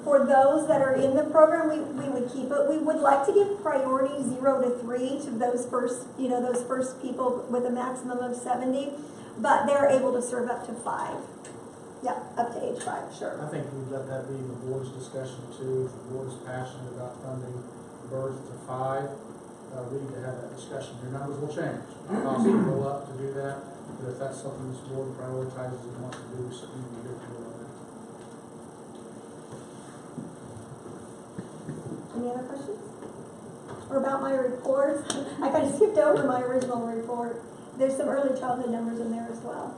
For those that are in the program, we would keep it. We would like to give priority 0 to 3 to those first people with a maximum of 70, but they're able to serve up to 5. Yeah, up to age 5, sure. I think we'd let that be the board's discussion too. If the board is passionate about funding birth to 5, we need to have that discussion. Your numbers will change. The cost will go up to do that, but if that's something this board prioritizes and wants to do, we certainly be good to do that. Any other questions? Or about my report? I kind of skipped over my original report. There's some early childhood numbers in there as well.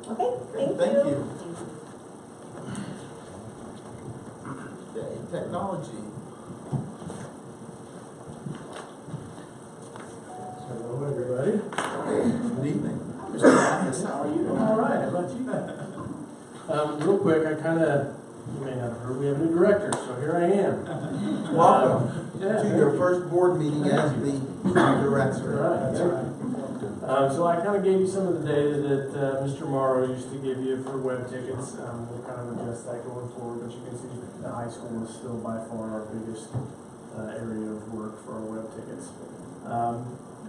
Okay, thank you. Okay, technology. everybody. Good evening. Mr. Mathis, how are you? All right, how about you? Real quick, you may not have heard, we have a new director, so here I am. Welcome Yeah, to your first board meeting as the director. Right, that's right. So I kind of gave you some of the data that Mr. Morrow used to give you for web tickets. We'll kind of adjust that going forward, but you can see the high school is still by far our biggest area of work for our web tickets.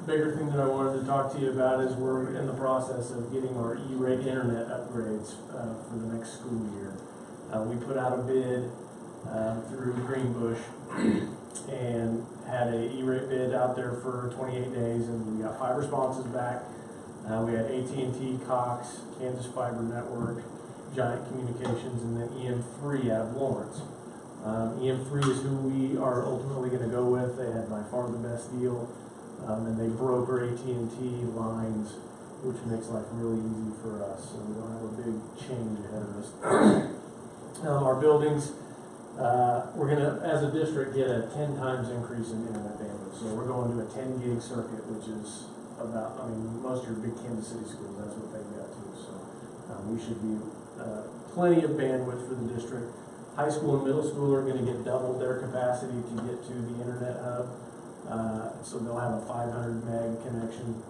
Bigger thing that I wanted to talk to you about is we're in the process of getting our E-rate internet upgrades for the next school year. We put out a bid through Greenbush and had a E-rate bid out there for 28 days, and we got 5 responses back. We had AT&T, Cox, Kansas Fiber Network, Giant Communications, and then EM3 out of Lawrence. EM3 is who we are ultimately going to go with. They had by far the best deal, and they broker AT&T lines, which makes life really easy for us, so we don't have a big change ahead of us. Our buildings, we're going to, as a district, get a 10 times increase in internet bandwidth. So we're going to a 10 gig circuit, which is about, most of your big Kansas City schools, that's what they've got too. So we should be plenty of bandwidth for the district. High school and middle school are going to get double their capacity to get to the internet hub. So they'll have a 500 meg connection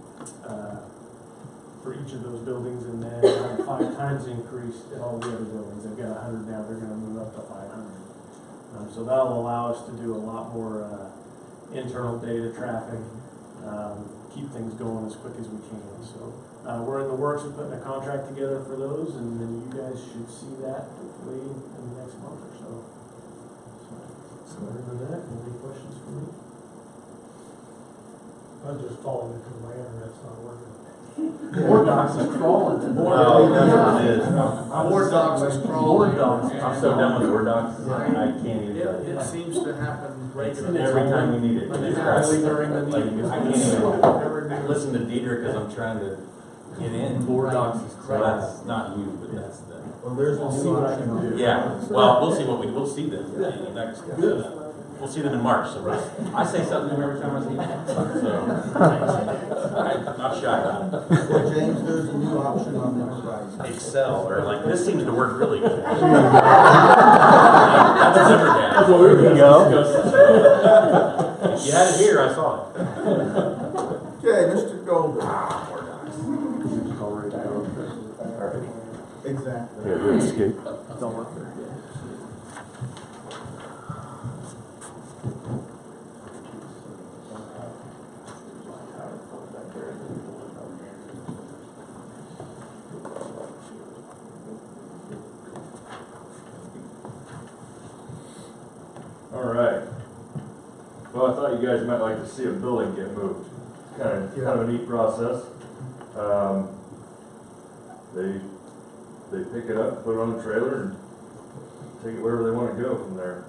for each of those buildings, and then a 5 times increase at all the other buildings. They've got 100 now, they're going to move up to 500. So that'll allow us to do a lot more internal data traffic, keep things going as quick as we can. So we're in the works of putting a contract together for those, and then you guys should see that hopefully in the next month or so. So other than that, any questions for me? I'm just calling because my internet's not working. Board docs is crawling. Oh, that's what it is. Board docs is crawling. I'm so done with Word docs, I can't even tell you. It seems to happen regularly. Every time you need it. It's only during the Like, meeting. I can't even listen to Dieter because I'm trying to get in. Board docs is So that's not you, but that's the. Well, there's I'll a see new what I option. can do. Yeah, well, we'll see we'll see them. Next. We'll see them in March, so I say something every time I see them. So, I'm not shy about it. Well, James, there's a new option on the horizon. Excel, or like, this seems to work really good. That's never bad. There you go. You had it here, I saw it. Okay, Mr. Golden. Exactly. Yeah, good escape. Don't work there. All right. Well, I thought you guys might like to see a building get moved. Kind of a neat process. They pick it up, put it on the trailer, and take it wherever they want to go from there.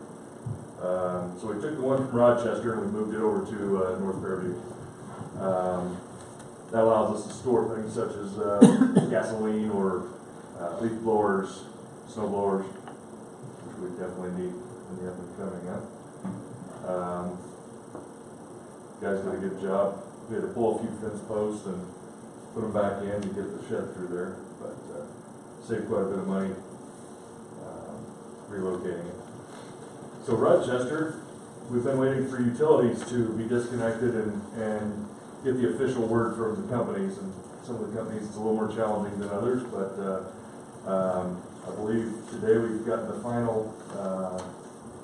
So we took the one from Rochester and we moved it over to North Fairview. That allows us to store things such as gasoline or leaf blowers, snow blowers, which we definitely need in the up and coming up. Guys did a good job. We had to pull a few fence posts and put them back in to get the shed through there, but saved quite a bit of money relocating it. So Rochester, we've been waiting for utilities to be disconnected and get the official word from the companies. And some of the companies it's a little more challenging than others, but I believe today we've gotten the final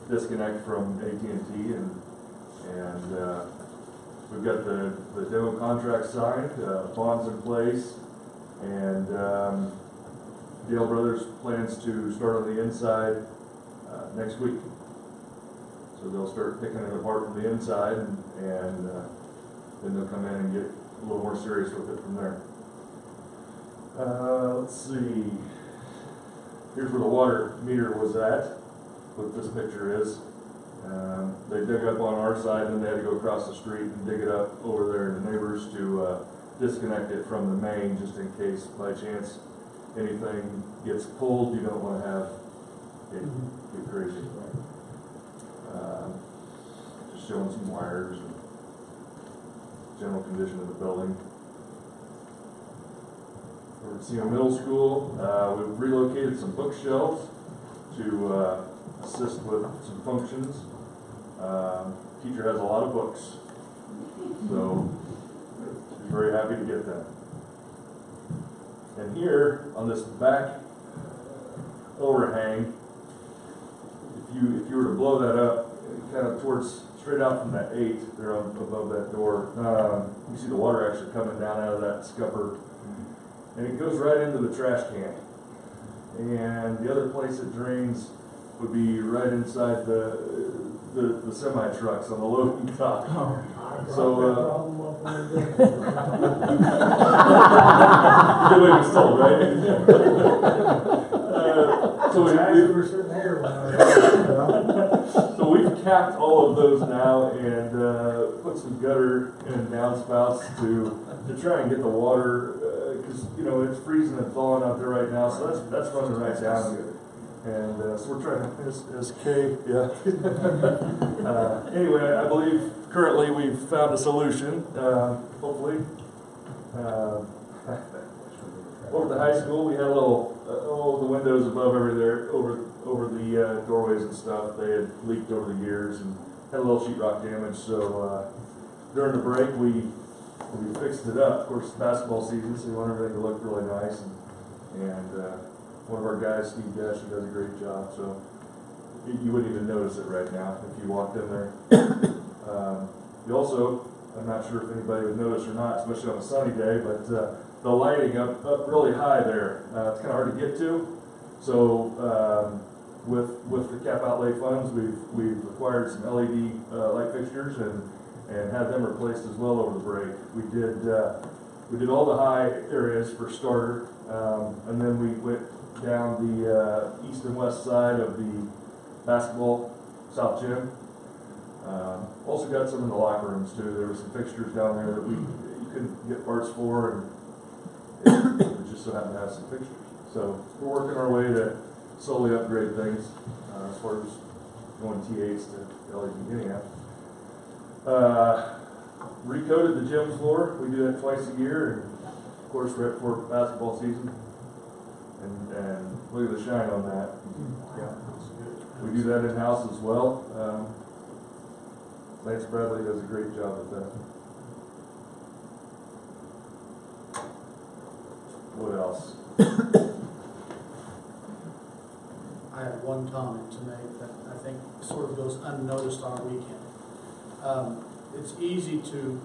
disconnect from AT&T, and we've got the demo contract signed, bonds in place, and Dale Brothers plans to start on the inside next week. So they'll start picking it apart from the inside, and then they'll come in and get a little more serious with it from there. Let's see. Here's where the water meter was at, what this picture is. They dug up on our side, and then they had to go across the street and dig it up over there to the neighbors to disconnect it from the main, just in case by chance anything gets pulled. You don't want to have it get crazy. Just showing some wires and general condition of the building. Over at Senior Middle School, we've relocated some bookshelves to assist with some functions. Teacher has a lot of books, so she's very happy to get them. And here on this back overhang, if you were to blow that up, kind of towards straight out from that 8 there above that door, you see the water actually coming down out of that scupper, and it goes right into the trash can. And the other place it drains would be right inside the semi trucks on the loading dock. So good way to stall, right? So we've capped all of those now and put some gutter and downspouts to try and get the water, because you know it's freezing and thawing out there right now. So that's running right down. And so we're trying to, as Kay, yeah. Anyway, I believe currently we've found a solution, hopefully. Over at the high school, we had a little, the windows above over the doorways and stuff, they had leaked over the years and had a little sheetrock damage. So during the break, we fixed it up. Of course, it's basketball season, so we want everything to look really nice. And one of our guys, Steve Dash, he does a great job. So you wouldn't even notice it right now if you walked in there. You also, I'm not sure if anybody would notice or not, especially on a sunny day, but the lighting up really high there. It's kind of hard to get to. So with the cap outlay funds, we've acquired some LED light fixtures and had them replaced as well over the break. We did all the high areas for starter, and then we went down the east and west side of the basketball south gym. Also got some in the locker rooms too. There were some fixtures down there that you couldn't get parts for, and we just so happened to have some fixtures. So we're working our way to slowly upgrade things as far as going T8s to LED anyhow. Recoated the gym floor. We do that twice a year, and of course right before basketball season. And look at the shine on that. Yeah, we do that in house as well. Lance Bradley does a great job with that. What else? I have one comment to make that I think sort of goes unnoticed on a weekend. It's easy to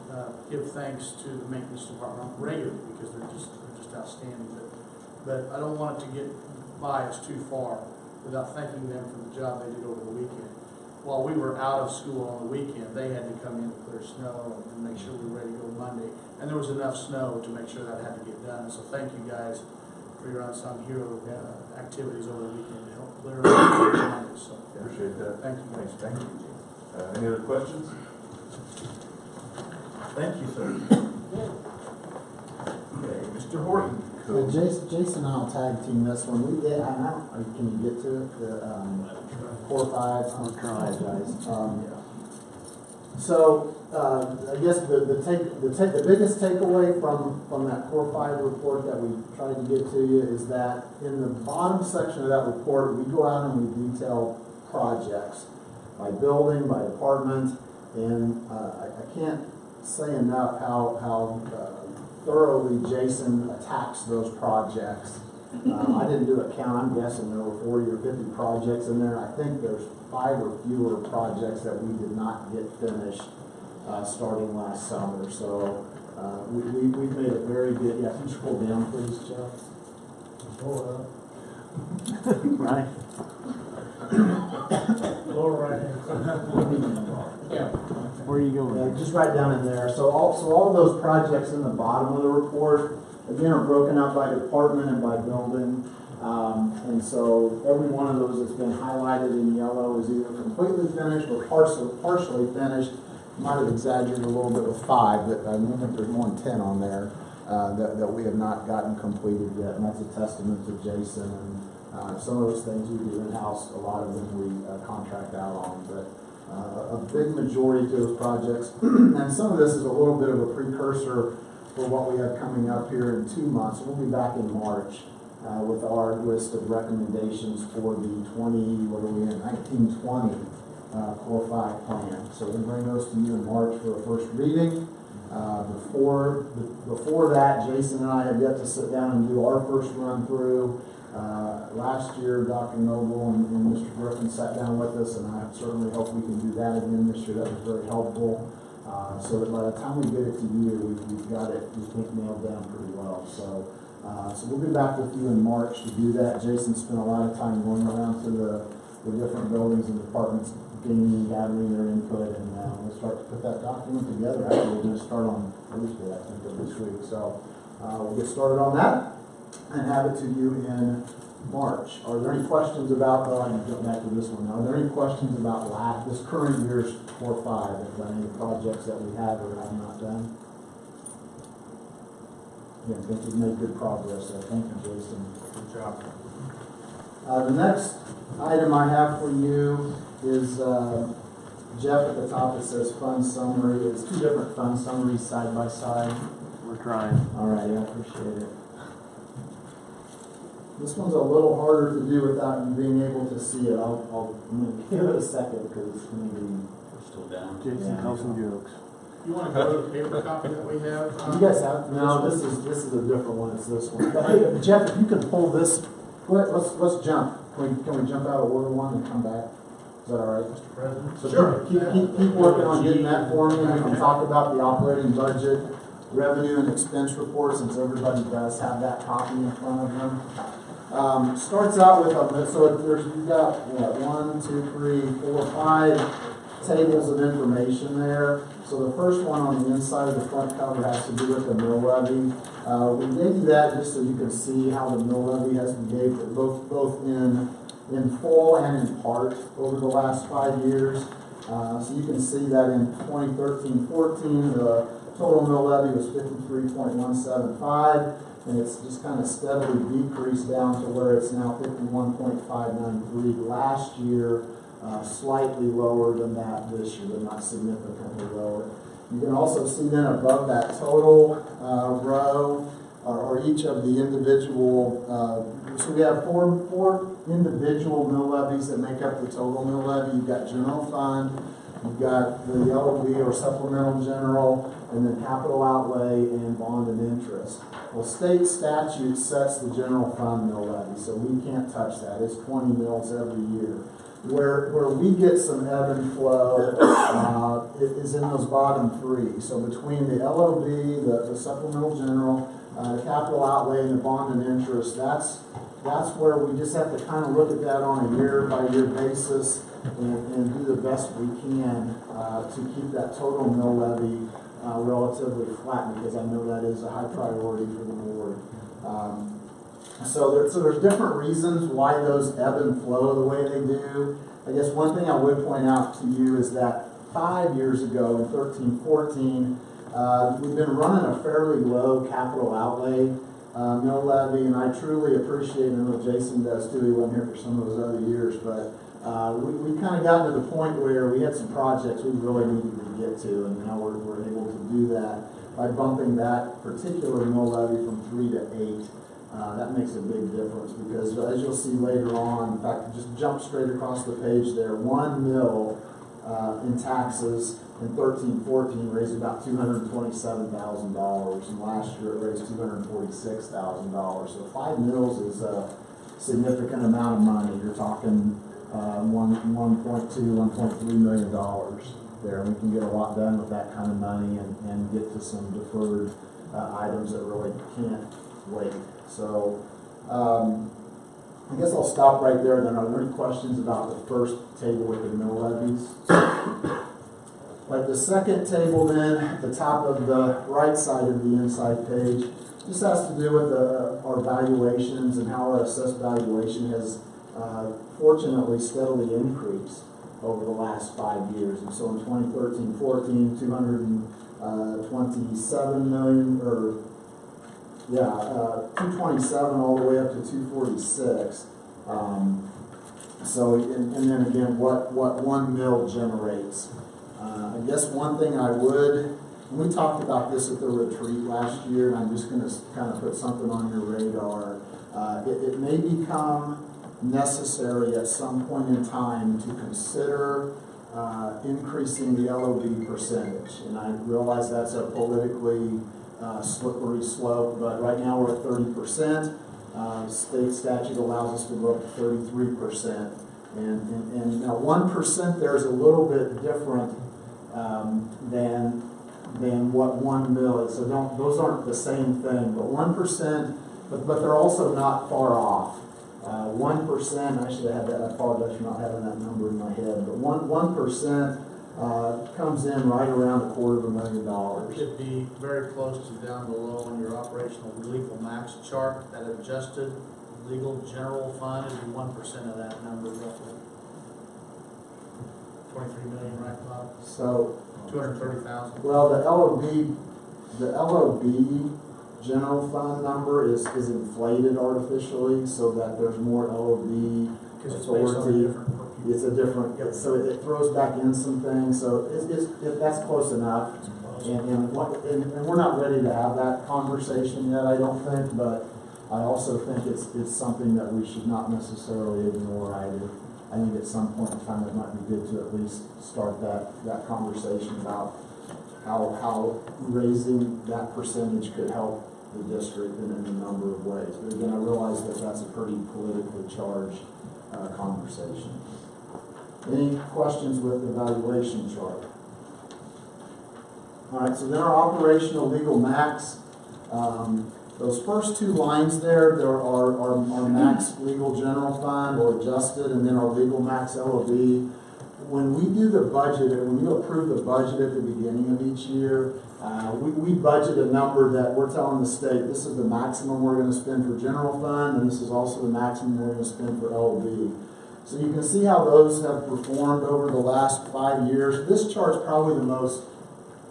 give thanks to the maintenance department regularly because they're just outstanding. But I don't want it to get biased too far without thanking them for the job they did over the weekend. While we were out of school on the weekend, they had to come in to clear snow and make sure we were ready to go Monday. And there was enough snow to make sure that had to get done. And so thank you guys for your unsung hero activities over the weekend to help clear up. So appreciate that. Thank you. Thanks. Thank you. Any other questions? Thank you, sir. Okay, Mr. Horton. Jason and I'll tag team this one. We did, can you get to it? The core 5. I'll try, guys. So I guess the biggest takeaway from that core 5 report that we tried to get to you is that in the bottom section of that report, we go out and we detail projects by building, by department, and I can't say enough how thoroughly Jason attacks those projects. I didn't do a count. I'm guessing there were 40 or 50 projects in there. I think there's 5 or fewer projects that we did not get finished starting last summer. So we've made a very good. Yeah, can you scroll down, please, Jeff? Pull it up. Right. Lower right hand. Yeah. Where are you going? Yeah, just right down in there. So all of those projects in the bottom of the report, again, are broken out by department and by building. And so every one of those that's been highlighted in yellow is either completely finished or partially finished. Might have exaggerated a little bit with 5, but I don't think there's more than 10 on there that we have not gotten completed yet. And that's a testament to Jason. And some of those things we do in-house, a lot of them we contract out on. But a big majority to those projects, and some of this is a little bit of a precursor for what we have coming up here in 2 months. We'll be back in March with our list of recommendations for the 1920 Core 5 plan. So we'll bring those to you in March for a first reading. Before that, Jason and I have yet to sit down and do our first run through. Last year, Dr. Noble and Mr. Griffin sat down with us, and I certainly hope we can do that again this year. That was very helpful. So that by the time we get it to you, we've got it, we think, nailed down pretty well. So we'll be back with you in March to do that. Jason spent a lot of time going around to the different buildings and departments, gaining and gathering their input, and we'll start to put that document together. Actually, we're going to start on Thursday, I think, of this week. So we'll get started on that and have it to you in March. Are there any questions about, I'm going to go back to this one now. Are there any questions about this current year's Core 5, about any projects that we have or have not done? Again, I think we've made good progress, so thank you, Jason. Good job. The next item I have for you is Jeff at the top. It says fund summary. It's two different fund summaries side by side. We're trying. All right, I appreciate it. This one's a little harder to do without you being able to see it. I'm going to give it a second because it's going to be... We're still down. Jason, tell some jokes. You want to go to the paper copy that we have? You guys have? No, this is a different one. It's this one. But hey, Jeff, if you can pull this... Let's jump. Can we jump out of order one and come back? Is that all right, Mr. President? So sure. Keep working on getting that for me, and we can talk about the operating budget, revenue and expense report, since everybody does have that copy in front of them. Starts out with you've got what, 1, 2, 3, 4, 5 tables of information there. So the first one on the inside of the front cover has to do with the mill levy. We gave you that just so you can see how the mill levy has behaved, both in full and in part over the last 5 years. So you can see that in 2013-14, the total mill levy was 53.175, and it's just kind of steadily decreased down to where it's now 51.593. Last year, slightly lower than that this year, but not significantly lower. You can also see then above that total row, or each of the individual, so we have four individual mill levies that make up the total mill levy. You've got general fund, you've got the LOB or supplemental general, and then capital outlay and bond and interest. Well, state statute sets the general fund mill levy, so we can't touch that. It's 20 mills every year. Where we get some ebb and flow is in those bottom three. So between the LOB, the supplemental general, the capital outlay, and the bond and interest, that's where we just have to kind of look at that on a year-by-year basis and do the best we can to keep that total mill levy relatively flat, because I know that is a high priority for the board. So there's different reasons why those ebb and flow the way they do. I guess one thing I would point out to you is that 5 years ago, in 13-14, we've been running a fairly low capital outlay mill levy, and I truly appreciate, and I know Jason does too, he wasn't here for some of those other years, but we kind of got to the point where we had some projects we really needed to get to, and now we're able to do that by bumping that particular mill levy from 3 to 8. That makes a big difference, because as you'll see later on, in fact, just jump straight across the page there, 1 mill in taxes in 13-14 raised about $227,000, and last year it raised $246,000. So 5 mills is a significant amount of money. You're talking $1.2, $1.3 million there. We can get a lot done with that kind of money and get to some deferred items that really can't wait. So I guess I'll stop right there. Then, are there any questions about the first table with the mill levies? Like the second table then, at the top of the right side of the inside page, this has to do with our valuations and how our assessed valuation has fortunately steadily increased over the last 5 years. And so in 2013-14, 227 million, or 227 all the way up to 246. So, and then again, what 1 mill generates. I guess one thing I would we talked about this at the retreat last year, and I'm just going to kind of put something on your radar. It may become necessary at some point in time to consider increasing the LOB percentage. And I realize that's a politically slippery slope, but right now we're at 30%. State statute allows us to go up to 33%. And now 1% there is a little bit different than what 1 mil is. So those aren't the same thing, but 1%, but they're also not far off. 1%, actually I have that, I apologize for not having that number in my head, but 1% comes in right around $250,000. It'd be very close to down below on your operational legal max chart, that adjusted legal general fund, it'd be 1% of that number roughly. 23 million, right, Bob? So 230,000. well, the LOB general fund number is inflated artificially so that there's more LOB Because it's based on a authority. different. It's a different, Yep. so it throws back in some things, so that's close enough. And we're not ready to have that conversation yet, I don't think, but I also think it's something that we should not necessarily ignore either. I think at some point in time it might be good to at least start that conversation about how raising that percentage could help the district in a number of ways. But again, I realize that that's a pretty politically charged conversation. Any questions with the valuation chart? All right, so then our operational legal max. Those first two lines there are our max legal general fund or adjusted, and then our legal max LOB. When we do the budget, and when you approve the budget at the beginning of each year, we budget a number that we're telling the state, this is the maximum we're going to spend for general fund, and this is also the maximum we're going to spend for LOB. So you can see how those have performed over the last 5 years. This chart's probably the most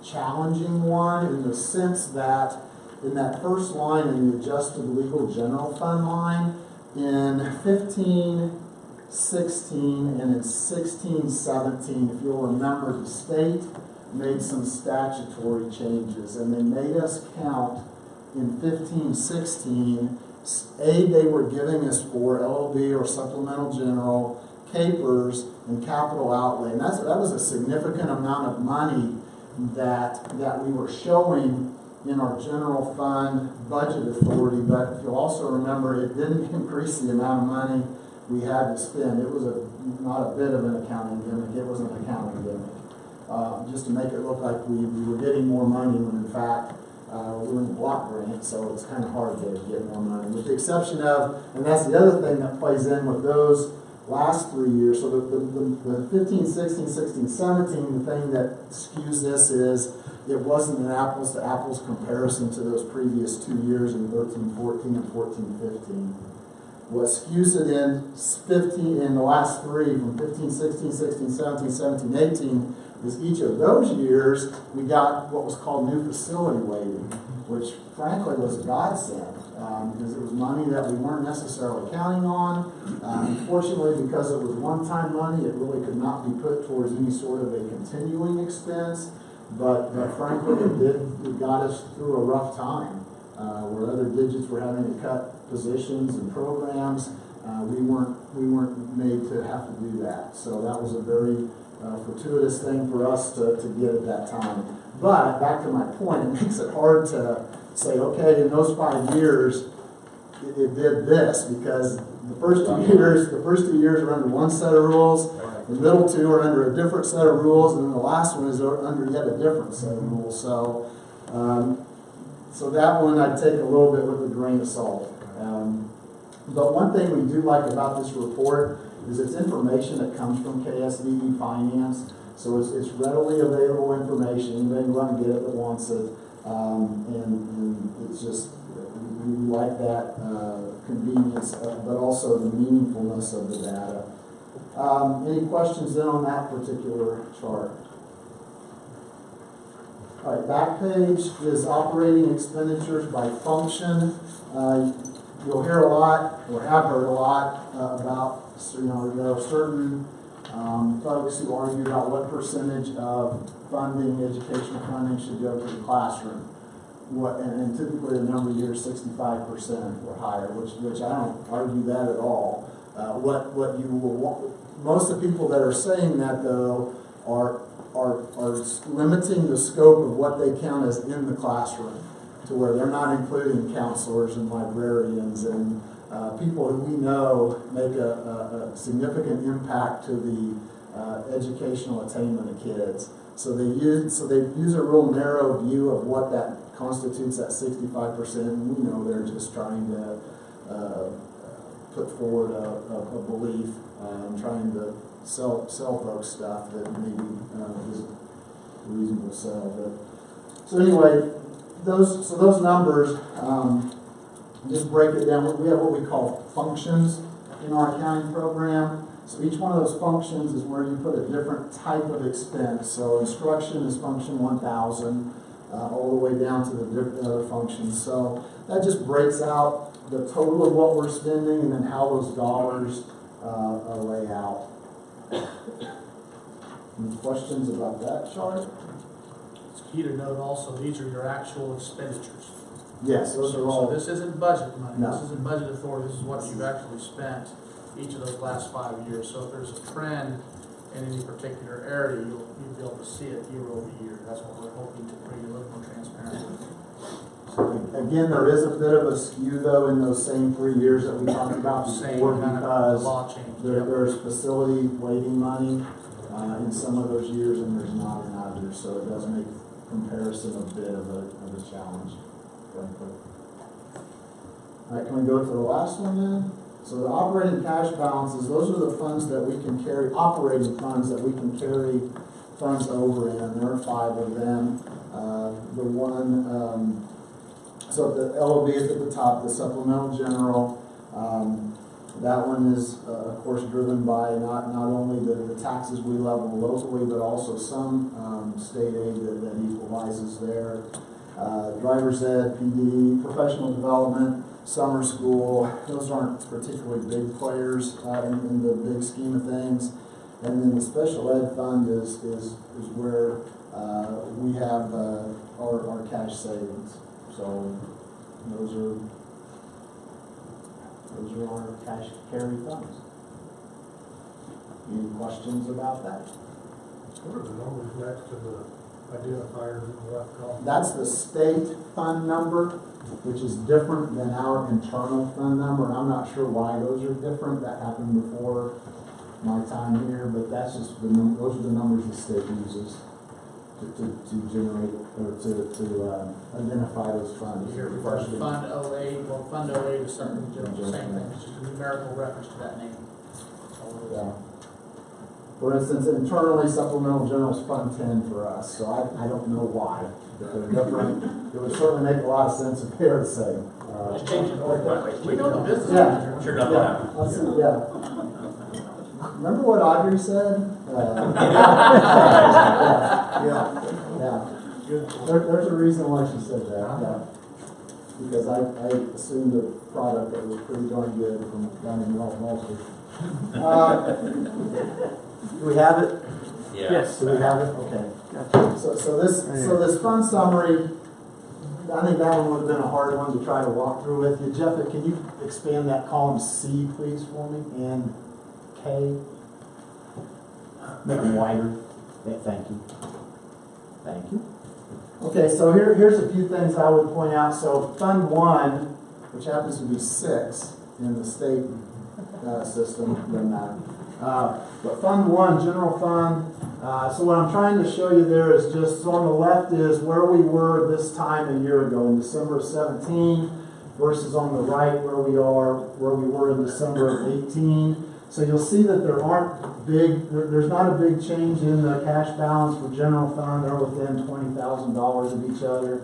challenging one in the sense that in that first line in the adjusted legal general fund line, in 15-16 and in 16-17, if you'll remember, the state made some statutory changes, and they made us count in 15-16 aid they were giving us for LOB or supplemental general, capers, and capital outlay. And that was a significant amount of money that we were showing in our general fund budget authority. But if you'll also remember, it didn't increase the amount of money we had to spend. It was not a bit of an accounting gimmick. It was an accounting gimmick. Just to make it look like we were getting more money when in fact we're in the block grant, so it's kind of hard to get more money. With the exception of, and that's the other thing that plays in with those last 3 years, so the 15, 16, 16, 17, the thing that skews this is it wasn't an apples to apples comparison to those previous 2 years in 13, 14, and 14, 15. What skews it in 15 in the last three, from 15, 16, 16, 17, 17, 18, is each of those years we got what was called new facility weighting, which frankly was a godsend because it was money that we weren't necessarily counting on. Unfortunately, because it was one-time money, it really could not be put towards any sort of a continuing expense. But frankly, it got us through a rough time where other digits were having to cut positions and programs. We weren't made to have to do that. So that was a very fortuitous thing for us to get at that time. But back to my point, it makes it hard to say, okay, in those 5 years, it did this, because the first 2 years are under one set of rules, the middle two are under a different set of rules, and then the last one is under yet a different set of rules. So, so that one I'd take a little bit with a grain of salt. But one thing we do like about this report is it's information that comes from KSDE Finance. So it's readily available information. Anybody can run and get it that wants it. And it's just, we like that convenience, but also the meaningfulness of the data. Any questions then on that particular chart? All right, back page is operating expenditures by function. You'll hear a lot, or have heard a lot, about, there are certain folks who argue about what percentage of funding, educational funding, should go to the classroom. And typically the number here is 65% or higher, which I don't argue that at all. What you will want, most of the people that are saying that though are limiting the scope of what they count as in the classroom, to where they're not including counselors and librarians and people who we know make a significant impact to the educational attainment of kids. So they use a real narrow view of what that constitutes, that 65%. And we know they're just trying to put forward a belief, trying to sell folks stuff that maybe isn't reasonable sell. But so anyway, those numbers, just break it down. We have what we call functions in our accounting program. So each one of those functions is where you put a different type of expense. So instruction is function 1000, all the way down to the different other functions. So that just breaks out the total of what we're spending and then how those dollars lay out. Any questions about that chart? It's key to note also, these are your actual expenditures. Yes, those are all. So this isn't budget money. No. This isn't budget authority. This is what you've actually spent each of those last 5 years. So if there's a trend in any particular area, you'll be able to see it year over year. That's what we're hoping to bring a little more transparency. Again, there is a bit of a skew though in those same 3 years that we talked about before, because law change. there's facility waiting money in some of those years and there's not in others. So it does make comparison a bit of a challenge. All right, can we go to the last one then? So the operating cash balances, those are the funds that we can carry, operating funds that we can carry funds over in. There are 5 of them. The one, so the LOB is at the top, the supplemental general. That one is, of course, driven by not only the taxes we level locally, but also some state aid that equalizes there. Driver's ed, PD, professional development, summer school, those aren't particularly big players in the big scheme of things. And then the special ed fund is where we have our cash savings. So those are our cash carry funds. Any questions about that? What are the numbers next to the identifiers in the left column? That's the state fund number, which is different than our internal fund number. And I'm not sure why those are different. That happened before my time here, but that's just those are the numbers the state uses to generate or to identify those funds. Here, Fund 08, well, Fund 08 is something, the same thing, it's just a numerical reference to that name. Yeah. For instance, internally, supplemental general is Fund 10 for us, so I don't know why. If they're different, it would certainly make a lot of sense if they're the same. Just change it. We know the business Yeah. manager. Sure enough, that happens. Let's see, yeah. Remember what Audrey said? Yeah. There's a reason why she said that. Yeah. Because I assumed a product that was pretty darn good from down in Wall Street. Do we have it? Yeah. Yes. Do we have it? Okay. So this fund summary, I think that one would have been a hard one to try to walk through with you. Jeff, can you expand that column C, please, for me? And K? Make it wider. Yeah, thank you. Thank you. Okay, so here's a few things I would point out. So Fund 1, which happens to be 6 in the state system, doesn't matter. But Fund 1, General Fund. So what I'm trying to show you there is just, so on the left is where we were this time a year ago in December of 17 versus on the right where we were in December of 18. So you'll see that there's not a big change in the cash balance for general fund. They're within $20,000 of each other.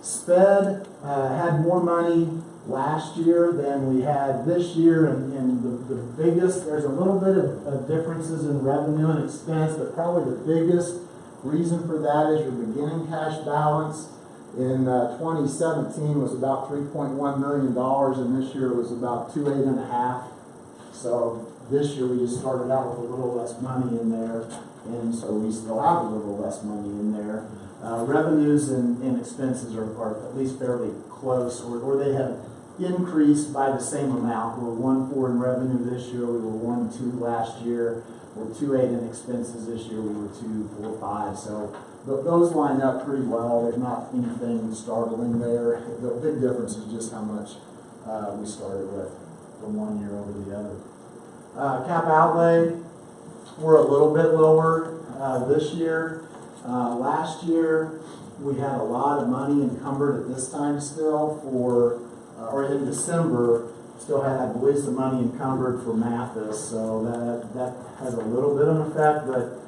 SPED had more money last year than we had this year, and the biggest, there's a little bit of differences in revenue and expense, but probably the biggest reason for that is your beginning cash balance in 2017 was about $3.1 million, and this year it was about $2.8 million. So This year, we just started out with a little less money in there, and so we still have a little less money in there. Revenues and expenses are at least fairly close, or they have increased by the same amount. We're 1.4 in revenue this year, we were 1.2 last year. We're 2.8 in expenses this year, we were 2.45. So those line up pretty well. There's not anything startling there. The big difference is just how much we started with from one year over the other. Cap outlay, we're a little bit lower this year. Last year, we had a lot of money encumbered at this time still for, or in December, still had, I believe, some money encumbered for Mathis, so that has a little bit of an effect, but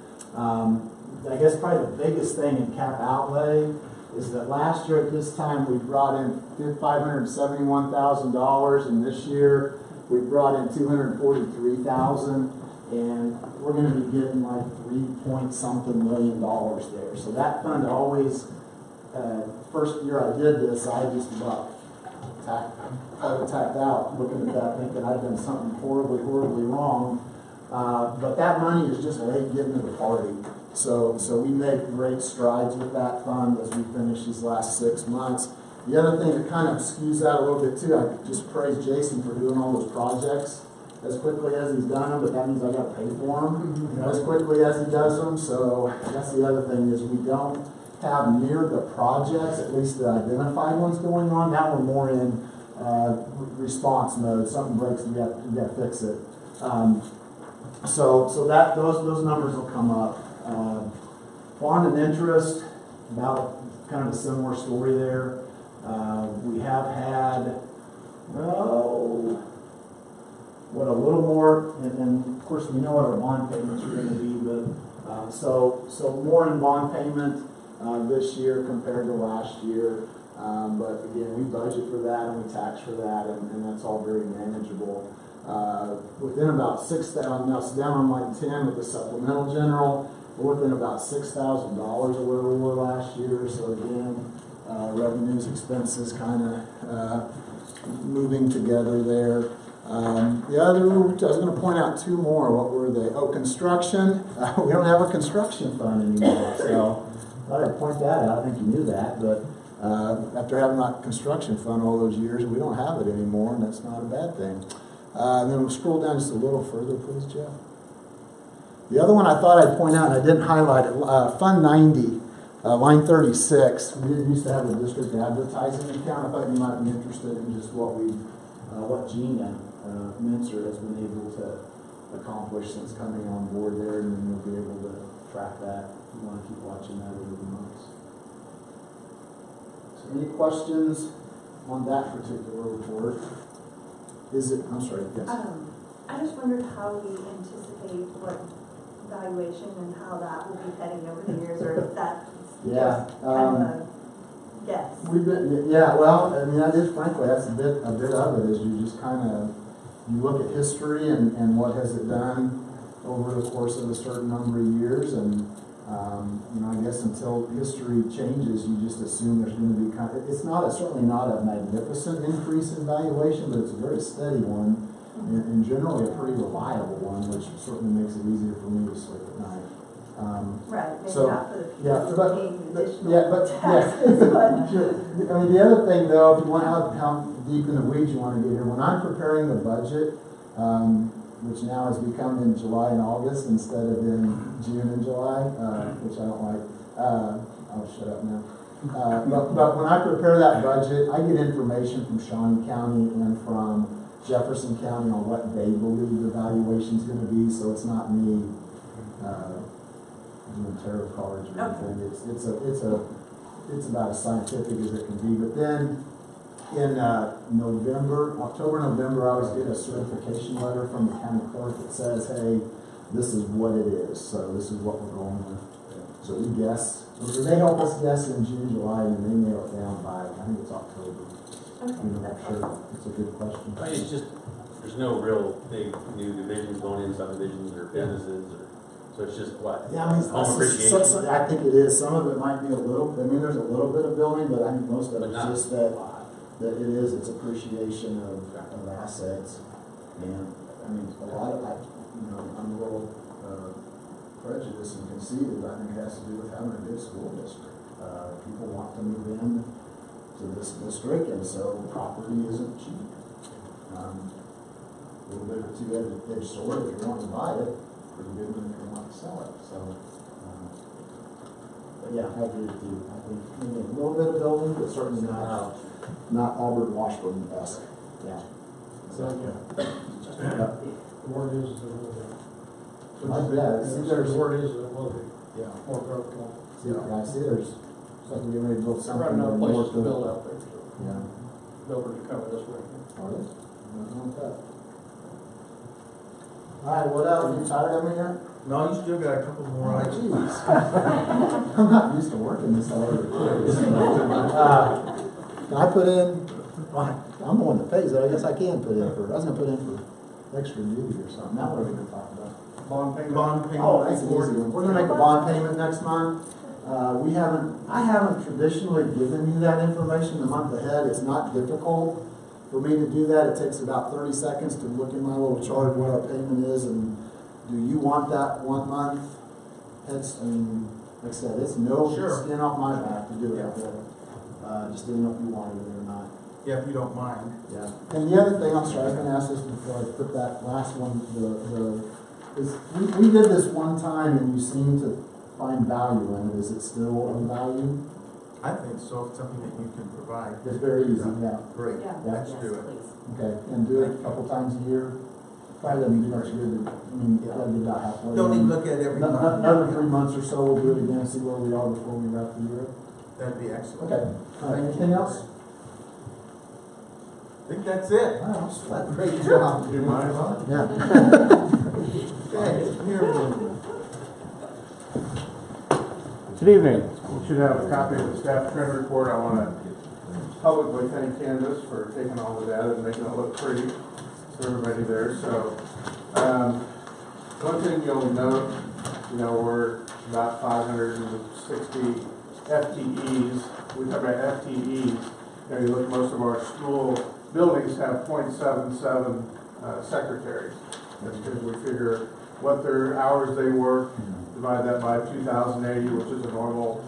I guess probably the biggest thing in cap outlay is that last year at this time we brought in $571,000, and this year we brought in $243,000, and we're going to be getting like $3-point-something million there. So that fund always, first year I did this, I just about tapped out looking at that, thinking I'd done something horribly wrong. But that money is just late getting to the party. So we make great strides with that fund as we finish these last 6 months. The other thing that kind of skews that a little bit too, I just praise Jason for doing all those projects as quickly as he's done them, but that means I got to pay for them as quickly as he does them. So that's the other thing, is we don't have near the projects, at least the identified ones going on. Now we're more in response mode. Something breaks, you got to fix it. So that those numbers will come up. Bond and interest, about kind of a similar story there. We have had, a little more, and of course we know what our bond payments are going to be, but so more in bond payment this year compared to last year. But again, we budget for that and we tax for that, and that's all very manageable. Within about $6,000, now it's down on like 10 with the supplemental general. We're within about $6,000 of where we were last year. So again, revenues, expenses kind of moving together there. The other, I was going to point out two more. What were they? Oh, construction. We don't have a construction fund anymore. So I thought I'd point that out. I think you knew that, but after having that construction fund all those years, we don't have it anymore, and that's not a bad thing. And then we'll scroll down just a little further, please, Jeff. The other one I thought I'd point out, and I didn't highlight it, Fund 90, line 36. We didn't used to have a district advertising account. I thought you might be interested in just what Gina Mincer has been able to accomplish since coming on board there, and then you'll be able to track that. You want to keep watching that over the months. So any questions on that particular report? I'm sorry, yes. I just wondered how we anticipate what valuation and how that will be heading over the years, or if that's just kind of a guess. Well, I mean, that is, frankly, that's a bit of it, is you just kind of, you look at history and what has it done over the course of a certain number of years, and I guess until history changes, you just assume there's going to be it's certainly not a magnificent increase in valuation, but it's a very steady one, and generally a pretty reliable one, which certainly makes it easier for me to sleep at night. Right, maybe so, not for the people yeah, paying additional taxes, sure. I mean, the other thing, though, if you want how deep in the weeds you want to get here, when I'm preparing the budget, which now has become in July and August instead of in June and July, which I don't like. I'll shut up now. But when I prepare that budget, I get information from Shawnee County and from Jefferson County on what they believe the valuation is going to be, so it's not me doing tarot cards or anything. It's about as scientific as it can be. But then in October, November, I always get a certification letter from the county clerk that says, hey, this is what it is, so this is what we're going with. So we guess, they help us guess in June, July, and they nail it down by, I think it's October. Okay, Sure. It's a good question. It's just, there's no real big new divisions going in, subdivisions or businesses, so it's just what? Yeah, I mean, home appreciation? I think it is. Some of it might be a little, there's a little bit of building, but I think most of it's just that it's appreciation of assets. And I mean, a lot of, I'm a little prejudiced and conceited. I think it has to do with having a good school district. People want to move in to this district, and so property isn't cheap. A little bit of a two-edged sword. If you want to buy it, pretty good one if you want to sell it. So, but yeah, I agree with you. I think maybe a little bit of building, but certainly not Auburn Washburn-esque. Yeah. So, The word is that it will be. See, there's, The word is that it will be. yeah. More growth going. See, I see there's something getting ready to build something. Right now, in places north to of- build out there, so Yeah. builders are coming this way. Are they? Nothing like that. All right, what else? You tired of me yet? No, you still got a couple more Oh, items. jeez. I'm not used to working this hard. Can I put in, I'm the one that pays it, I guess I can put in for, I was gonna put in for extra duty or something. Now what are we gonna talk about? Bond payment. Bond payment. Oh, that's an easy one. We're gonna make a bond payment next month. I haven't traditionally given you that information the month ahead. It's not difficult for me to do that. It takes about 30 seconds to look in my little chart what our payment is, and do you want that 1 month? Like I said, it's no Sure. skin off my back to do it. Yeah. But, just didn't know if you wanted it or not. Yeah, if you don't mind. Yeah. And the other thing, I'm sorry, I was gonna ask this before I put that last one, is we did this one time and you seemed to find value in it. Is it still of value? I think so, if it's something that you can provide. It's very easy, yeah. Great, Yeah. let's Yes, do it. please. Okay, and do it a couple times a year. Probably doesn't do much good. I mean, that'd be about halfway. Don't even look at it every month. Another 3 months or so, we'll do it again, see where we are before we wrap the year. That'd be excellent. Okay, anything else? I think that's it. All right, great job. Do you mind? Yeah. Okay, here we go. Good evening. You should have a copy of the staff trend report. I want to publicly thank Candace for taking all the data and making it look pretty for everybody there. So, one thing you'll note, we're about 560 FTEs. We talk about FTEs. You look, most of our school buildings have 0.77 secretaries. That's because we figure what their hours they work, divide that by 2,080, which is a normal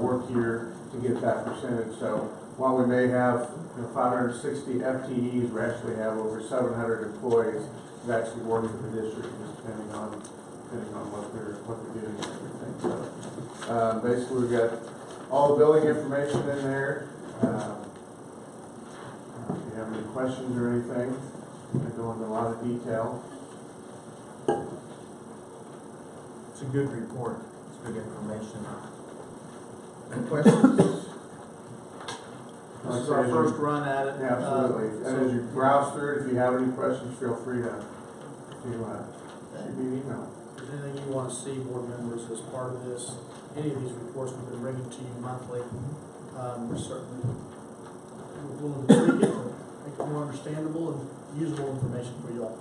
work year, to get that percentage. So while we may have 560 FTEs, we actually have over 700 employees who actually work for the district, depending on what they're doing and everything. So basically, we've got all the billing information in there. If you have any questions or anything, I go into a lot of detail. It's a good report. It's good information. Any questions? This is our first run at it. Yeah, absolutely. And as you browse through it, if you have any questions, feel free to shoot me an email. If there's anything you want to see, board members, as part of this, any of these reports we've been bringing to you monthly, we're certainly willing to tweak it, make it more understandable and usable information for you all.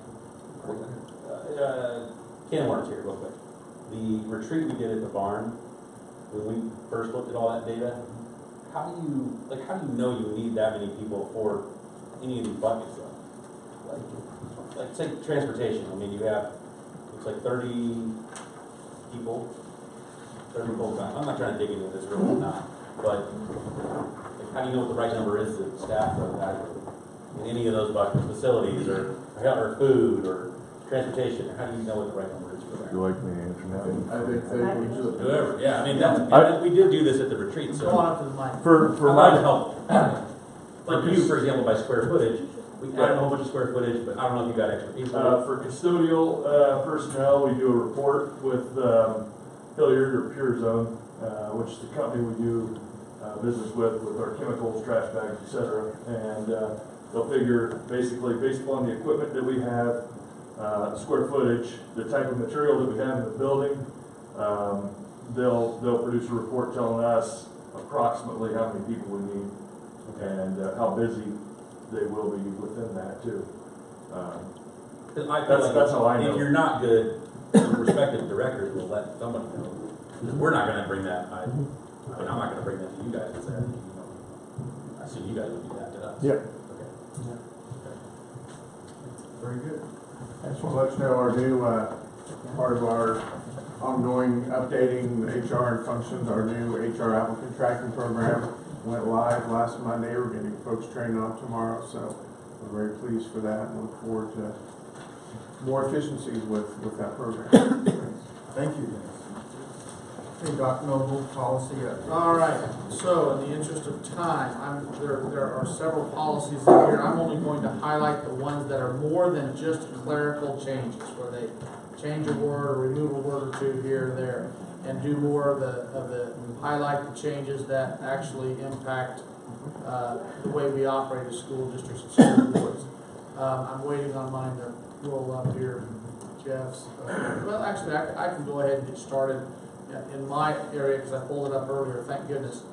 Ken Warren's here real quick. The retreat we did at the barn, when we first looked at all that data, how do you know you need that many people for any of these buckets though? Like say transportation, I mean you have, looks like 30 people, 30 full-time. I'm not trying to dig into this really not, but like, how do you know what the right number is to staff for that? In any of those buckets, facilities or food or transportation, how do you know what the right number is for that? You like me to answer now? I think we should. Whoever, yeah, I mean, we did do this at the retreat, so. Go on up to the mic. For I'm my not helpful. Like you, for example, by square footage, we added a whole bunch of square footage, but I don't know if you got extra people. For custodial personnel, we do a report with Hilliard or Pure Zone, which is the company we do business with our chemicals, trash bags, etc. And they'll figure basically based upon the equipment that we have, square footage, the type of material that we have in the building, they'll produce a report telling us approximately how many people we need and how busy they will be within that too. That's how I know. If you're not good, the respective directors will let somebody know. We're not going to bring that. I'm not going to bring that to you guys and say, I assume you guys would do that to us. Yeah. Okay. Very good. I just want to let you know our new, part of our ongoing updating the HR and functions, our new HR applicant tracking program went live last Monday. We're getting folks trained on tomorrow, so we're very pleased for that and look forward to more efficiencies with that program. Thank you, Dennis. Okay, Dr. Noble, policy update. All right, so in the interest of time, there are several policies in here. I'm only going to highlight the ones that are more than just clerical changes, where they change a word or remove a word or two here or there, and do more of the highlight the changes that actually impact the way we operate as school districts and school boards. I'm waiting on mine to roll up here, Jeff's. Well, actually, I can go ahead and get started in my area because I pulled it up earlier, thank goodness.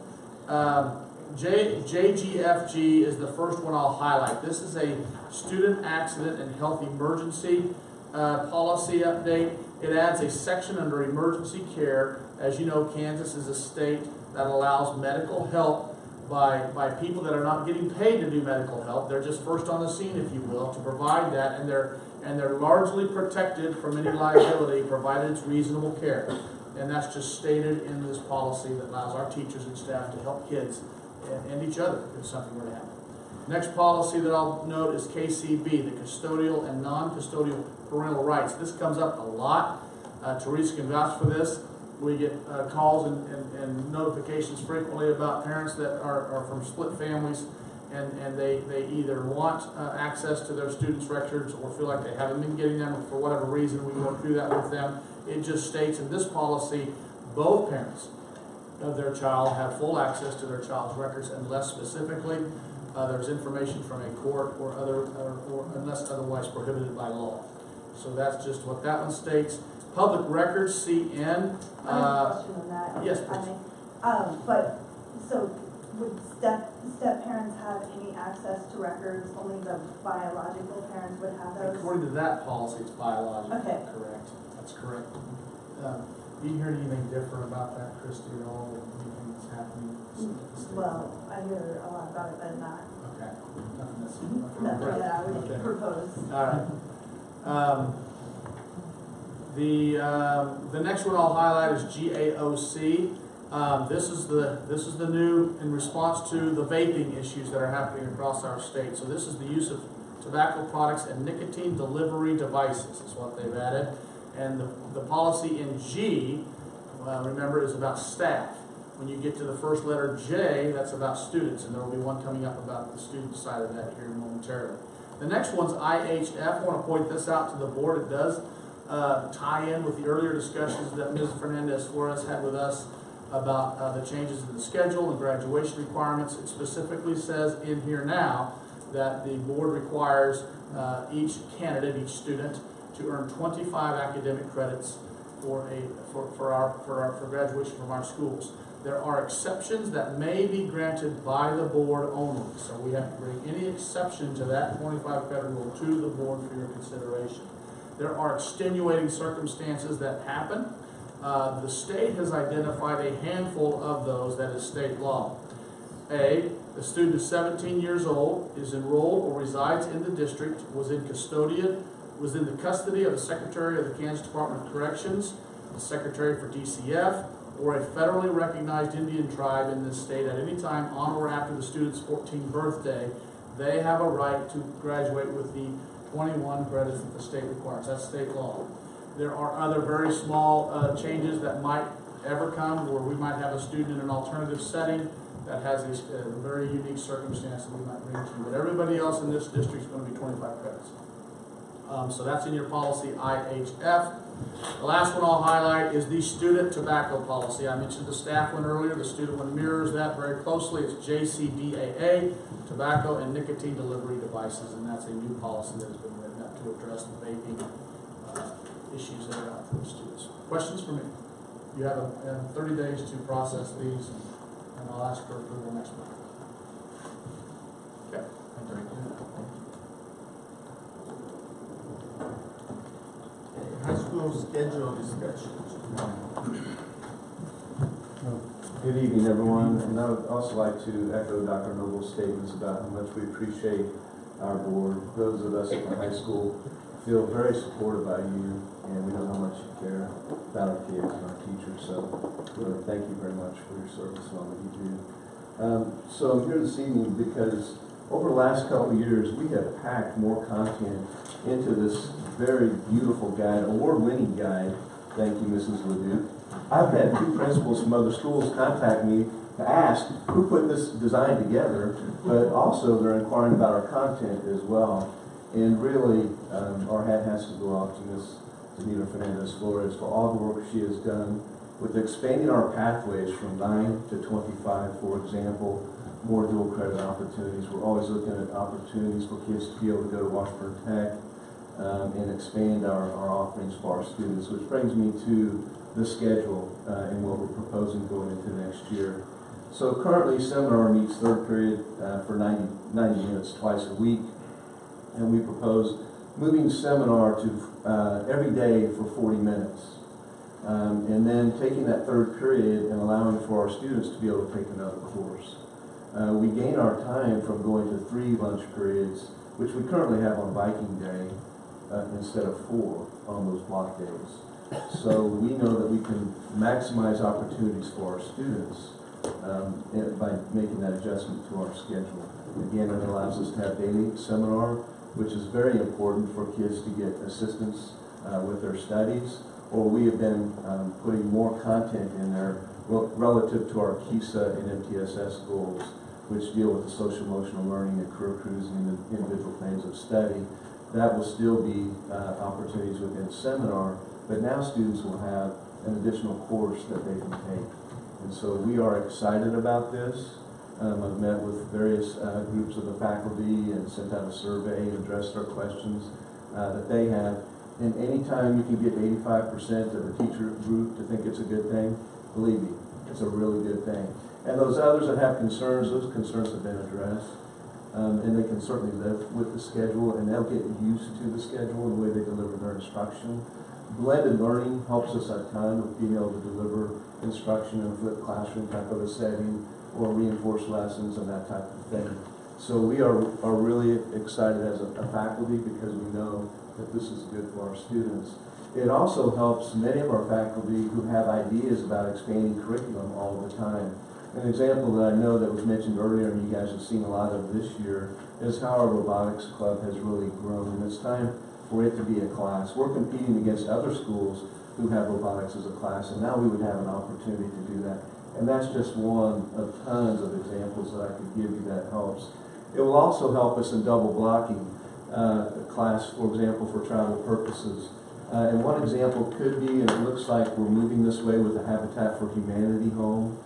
JGFG is the first one I'll highlight. This is a student accident and health emergency policy update. It adds a section under emergency care. As you know, Kansas is a state that allows medical help by people that are not getting paid to do medical help. They're just first on the scene, if you will, to provide that, and they're largely protected from any liability provided it's reasonable care. And that's just stated in this policy that allows our teachers and staff to help kids and each other if something were to happen. Next policy that I'll note is KCB, the custodial and non-custodial parental rights. This comes up a lot. Teresa can vouch for this. We get calls and notifications frequently about parents that are from split families, and they either want access to their students' records or feel like they haven't been getting them for whatever reason. We work through that with them. It just states in this policy, both parents of their child have full access to their child's records unless specifically there's information from a court or unless otherwise prohibited by law. So that's just what that one states. Public records, CN. I have a question on that. Yes, please. But, so would step parents have any access to records? Only the biological parents would have those? According to that policy, it's biological. Okay. Correct. That's correct. Do you hear anything different about that, Christy, at all? Anything that's happening? Well, I hear a lot about it, but not Okay. nothing that I would propose. All right. The next one I'll highlight is GAOC. This is the new in response to the vaping issues that are happening across our state. So this is the use of tobacco products and nicotine delivery devices is what they've added. And the policy in G, remember, is about staff. When you get to the first letter J, that's about students, and there will be one coming up about the student side of that here momentarily. The next one's IHF. I want to point this out to the board. It does tie in with the earlier discussions that Ms. Fernandez Flores had with us about the changes in the schedule and graduation requirements. It specifically says in here now that the board requires each candidate, each student, to earn 25 academic credits for graduation from our schools. There are exceptions that may be granted by the board only, so we have to bring any exception to that 25 credit rule to the board for your consideration. There are extenuating circumstances that happen. The state has identified a handful of those, that is state law. A, the student is 17 years old, is enrolled or resides in the district, was in the custody of the Secretary of the Kansas Department of Corrections, the Secretary for DCF, or a federally recognized Indian tribe in this state at any time on or after the student's 14th birthday. They have a right to graduate with the 21 credits that the state requires. That's state law. There are other very small changes that might ever come where we might have a student in an alternative setting that has a very unique circumstance that we might bring to you. But everybody else in this district is going to be 25 credits. So that's in your policy IHF. The last one I'll highlight is the student tobacco policy. I mentioned the staff one earlier. The student one mirrors that very closely. It's JCDAA, tobacco and nicotine delivery devices, and that's a new policy that has been written up to address the vaping issues that are out for the students. Questions for me? You have 30 days to process these, and I'll ask for approval next month. Okay. Thank you. High school schedule discussions. Good evening, everyone, and I would also like to echo Dr. Noble's statements about how much we appreciate our board, those of us at the high school, feel very supported by you, and we know how much you care about our kids and our teachers, so really thank you very much for your service and all that you do. So I'm here this evening because over the last couple of years, we have packed more content into this very beautiful guide, award-winning guide. Thank you, Mrs. Leduc. I've had 2 principals from other schools contact me to ask who put this design together, but also they're inquiring about our content as well. And really, our hat has to go off to Ms. Danita Fernandez-Flores for all the work she has done with expanding our pathways from 9 to 25, for example, more dual credit opportunities. We're always looking at opportunities for kids to be able to go to Washburn Tech and expand our offerings for our students, which brings me to the schedule and what we're proposing going into next year. So currently, seminar meets 3rd period for 90 minutes twice a week, and we propose moving seminar to every day for 40 minutes. And then taking that 3rd period and allowing for our students to be able to take another course. We gain our time from going to 3 lunch periods, which we currently have on Viking Day, instead of 4 on those block days. So we know that we can maximize opportunities for our students by making that adjustment to our schedule. Again, it allows us to have daily seminar, which is very important for kids to get assistance with their studies, or we have been putting more content in there relative to our KISA and MTSS goals, which deal with the social emotional learning and career cruising and individual plans of study. That will still be opportunities within seminar, but now students will have an additional course that they can take. And so we are excited about this. I've met with various groups of the faculty and sent out a survey and addressed our questions that they have. And anytime you can get 85% of a teacher group to think it's a good thing, believe me, it's a really good thing. And those others that have concerns, those concerns have been addressed. And they can certainly live with the schedule, and they'll get used to the schedule and the way they deliver their instruction. Blended learning helps us a ton with being able to deliver instruction in a flipped classroom type of a setting, or reinforced lessons and that type of thing. So we are really excited as a faculty because we know that this is good for our students. It also helps many of our faculty who have ideas about expanding curriculum all the time. An example that I know that was mentioned earlier, and you guys have seen a lot of this year, is how our robotics club has really grown, and it's time for it to be a class. We're competing against other schools who have robotics as a class, and now we would have an opportunity to do that. And that's just one of tons of examples that I could give you that helps. It will also help us in double blocking a class, for example, for travel purposes. And one example could be, and it looks like we're moving this way with the Habitat for Humanity home.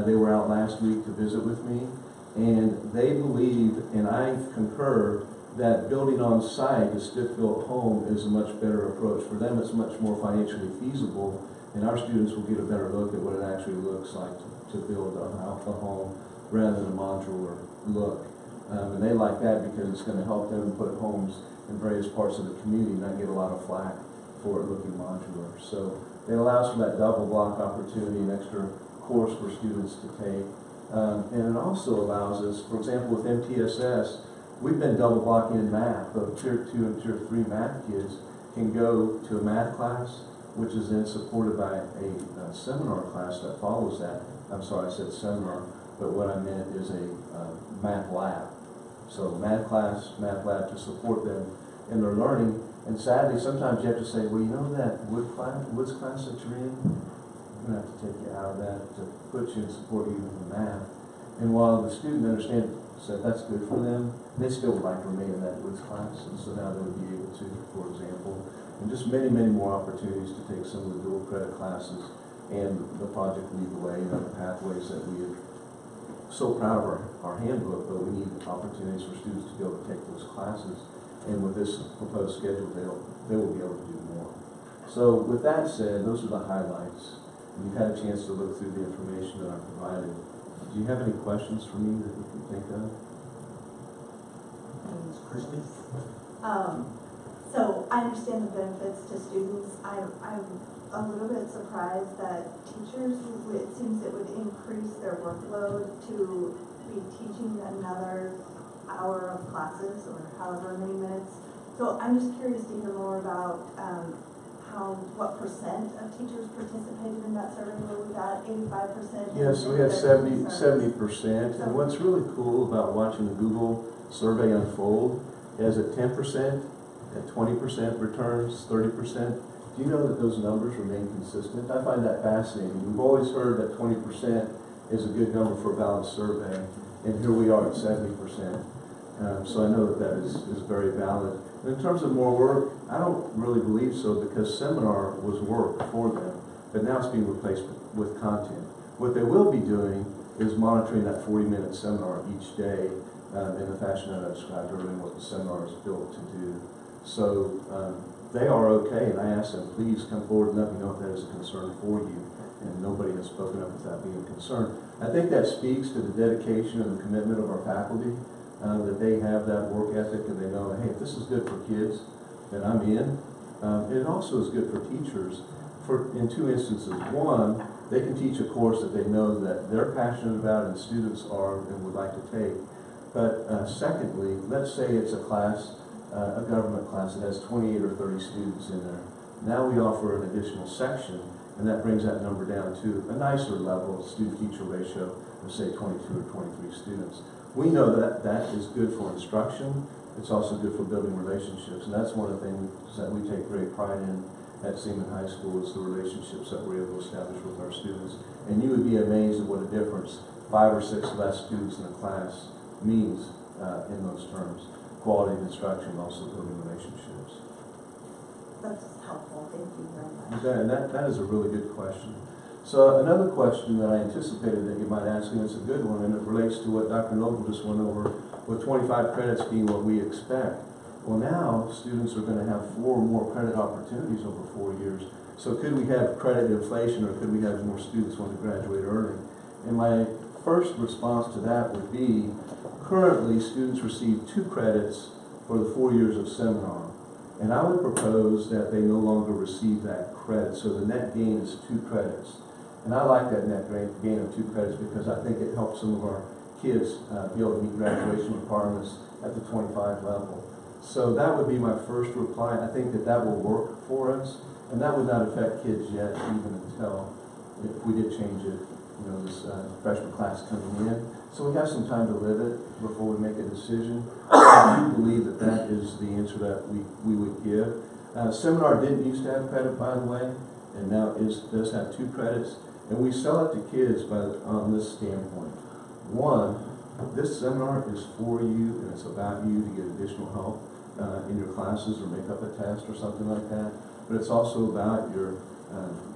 They were out last week to visit with me, and they believe, and I concur, that building on site a stick-built home is a much better approach. For them, it's much more financially feasible, and our students will get a better look at what it actually looks like to build a home rather than a modular look. And they like that because it's going to help them put homes in various parts of the community and not get a lot of flack for it looking modular. So it allows for that double block opportunity, an extra course for students to take. And it also allows us, for example, with MTSS, we've been double blocking in math. The Tier 2 and Tier 3 math kids can go to a math class, which is then supported by a seminar class that follows that. I'm sorry, I said seminar, but what I meant is a math lab. So math class, math lab to support them in their learning. And sadly, sometimes you have to say, well, you know that Woods class that you're in? I'm going to have to take you out of that to put you and support you in the math. And while the student understands that that's good for them, they still would like to remain in that Woods class. And so now they would be able to, for example, and just many, many more opportunities to take some of the dual credit classes and the Project Lead the Way and other pathways that we are so proud of our handbook, but we need opportunities for students to be able to take those classes. And with this proposed schedule, they will be able to do more. So with that said, those are the highlights. You've had a chance to look through the information that I provided. Do you have any questions for me that you can think of? Christy? So I understand the benefits to students. I'm a little bit surprised that teachers, it seems it would increase their workload to be teaching another hour of classes or however many minutes So I'm just curious to hear more about what percent of teachers participated in that survey? Were we got 85%? Yes, we had 70%. And what's really cool about watching the Google survey unfold is at 10%, at 20% returns, 30%. Do you know that those numbers remain consistent? I find that fascinating. We've always heard that 20% is a good number for a balanced survey, and here we are at 70%. So I know that that is very valid. And in terms of more work, I don't really believe so, because seminar was work for them, but now it's being replaced with content. What they will be doing is monitoring that 40-minute seminar each day in the fashion that I described earlier, and what the seminar is built to do. So they are okay, and I asked them, please come forward and let me know if that is a concern for you. And nobody has spoken up with that being a concern. I think that speaks to the dedication and the commitment of our faculty, that they have that work ethic, and they know, hey, if this is good for kids, then I'm in. It also is good for teachers in two instances. One, they can teach a course that they know that they're passionate about and students are and would like to take. But secondly, let's say it's a class, a government class that has 28 or 30 students in there. Now we offer an additional section, and that brings that number down to a nicer level, student-teacher ratio of, say, 22 or 23 students. We know that that is good for instruction. It's also good for building relationships, and that's one of the things that we take great pride in at Seaman High School, is the relationships that we're able to establish with our students. And you would be amazed at what a difference 5 or 6 less students in a class means in those terms. Quality of instruction, also building relationships. That's helpful. Thank you very much. Okay, and that is a really good question. So another question that I anticipated that you might ask, and it's a good one, and it relates to what Dr. Noble just went over, with 25 credits being what we expect. Well, now students are going to have 4 more credit opportunities over 4 years. So could we have credit inflation, or could we have more students want to graduate early? And my first response to that would be, currently students receive 2 credits for the 4 years of seminar. And I would propose that they no longer receive that credit, so the net gain is 2 credits. And I like that net gain of 2 credits, because I think it helps some of our kids be able to meet graduation requirements at the 25 level. So that would be my first reply. I think that that will work for us, and that would not affect kids yet, even until, if we did change it, you know, this freshman class coming in. So we have some time to live it before we make a decision. I do believe that that is the answer that we would give. Seminar didn't used to have credit, by the way, and now does have 2 credits. And we sell it to kids on this standpoint. One, this seminar is for you, and it's about you to get additional help in your classes, or make up a test or something like that. But it's also about your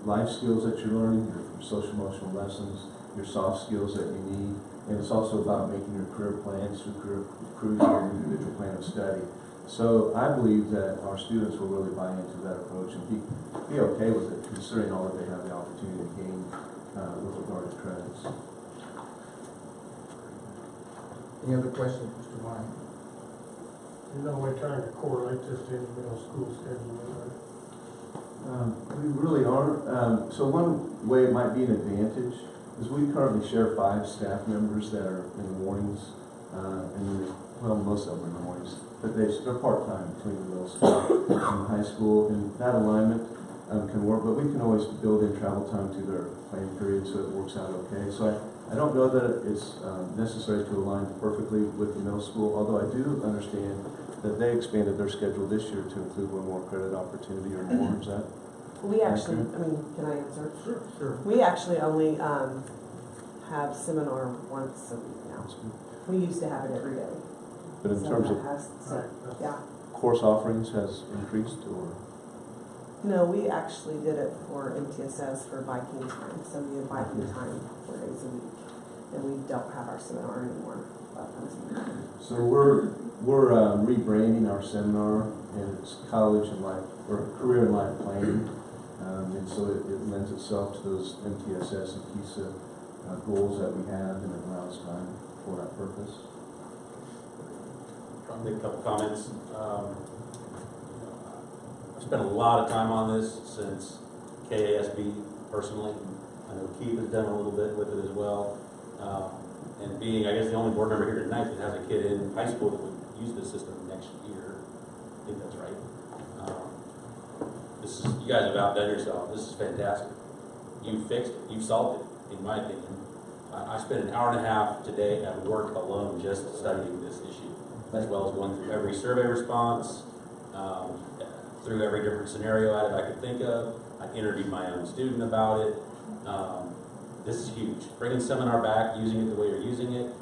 life skills that you're learning, your social emotional lessons, your soft skills that you need. And it's also about making your career plans through your individual plan of study. So I believe that our students will really buy into that approach and be okay with it, considering all that they have the opportunity to gain with regard to credits. Any other questions, Mr. Wine? You know, we're trying to correlate this to the middle school schedule. We really aren't. So one way it might be an advantage is we currently share 5 staff members that are in the mornings, well, most of them are in the mornings, but they're part-time between the middle school and the high school, and that alignment can work, but we can always build in travel time to their planning period so it works out okay. So I don't know that it's necessary to align perfectly with the middle school, although I do understand that they expanded their schedule this year to include 1 more credit opportunity or more. Is that? We actually, I mean, can I answer? Sure. We actually only have seminar once a week now. We used to have it every day. But in terms of yeah. course offerings has increased, or? No, we actually did it for MTSS for biking time. So we have biking time 4 days a week. And we don't have our seminar anymore. So we're rebranding our seminar, and it's college and life, or career and life planning. And so it lends itself to those MTSS and PISA goals that we have, and it allows time for that purpose. I'll make a couple comments. I've spent a lot of time on this since KASB personally. I know Keith has done a little bit with it as well. And being, I guess, the only board member here tonight that has a kid in high school that would use this system next year. I think that's right. This is, you guys have outdone yourself. This is fantastic. You fixed it. You solved it, in my opinion. I spent an hour and a half today at work alone just studying this issue, as well as going through every survey response, through every different scenario I could think of. I interviewed my own student about it. This is huge. Bringing seminar back, using it the way you're using it,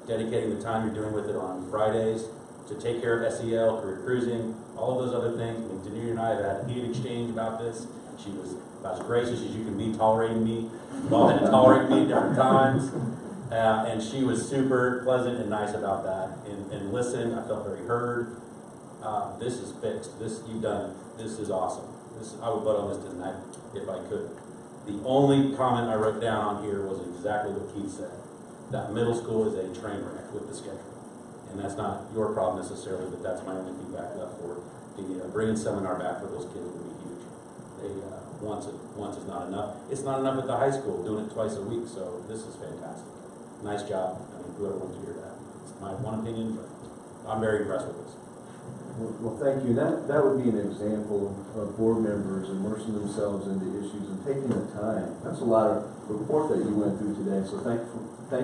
dedicating the time you're doing with it on Fridays to take care of SEL, career cruising, all of those other things. I mean, Denise and I have had a heated exchange about this. She was about as gracious as you can be tolerating me. We've all had to tolerate me at different times. And she was super pleasant and nice about that. And listened, I felt very heard. This is fixed. This, you've done it. This is awesome. I would vote on this tonight if I could. The only comment I wrote down on here was exactly what Keith said. That middle school is a train wreck with the schedule. And that's not your problem necessarily, but that's my only feedback left for the bringing seminar back for those kids would be huge. Once is not enough. It's not enough at the high school, doing it twice a week, so this is fantastic. Nice job. I mean, whoever wants to hear that. It's my one opinion, but I'm very impressed with this. Well, thank you. That would be an example of board members immersing themselves into issues and taking the time. That's a lot of report that you went through today, so thank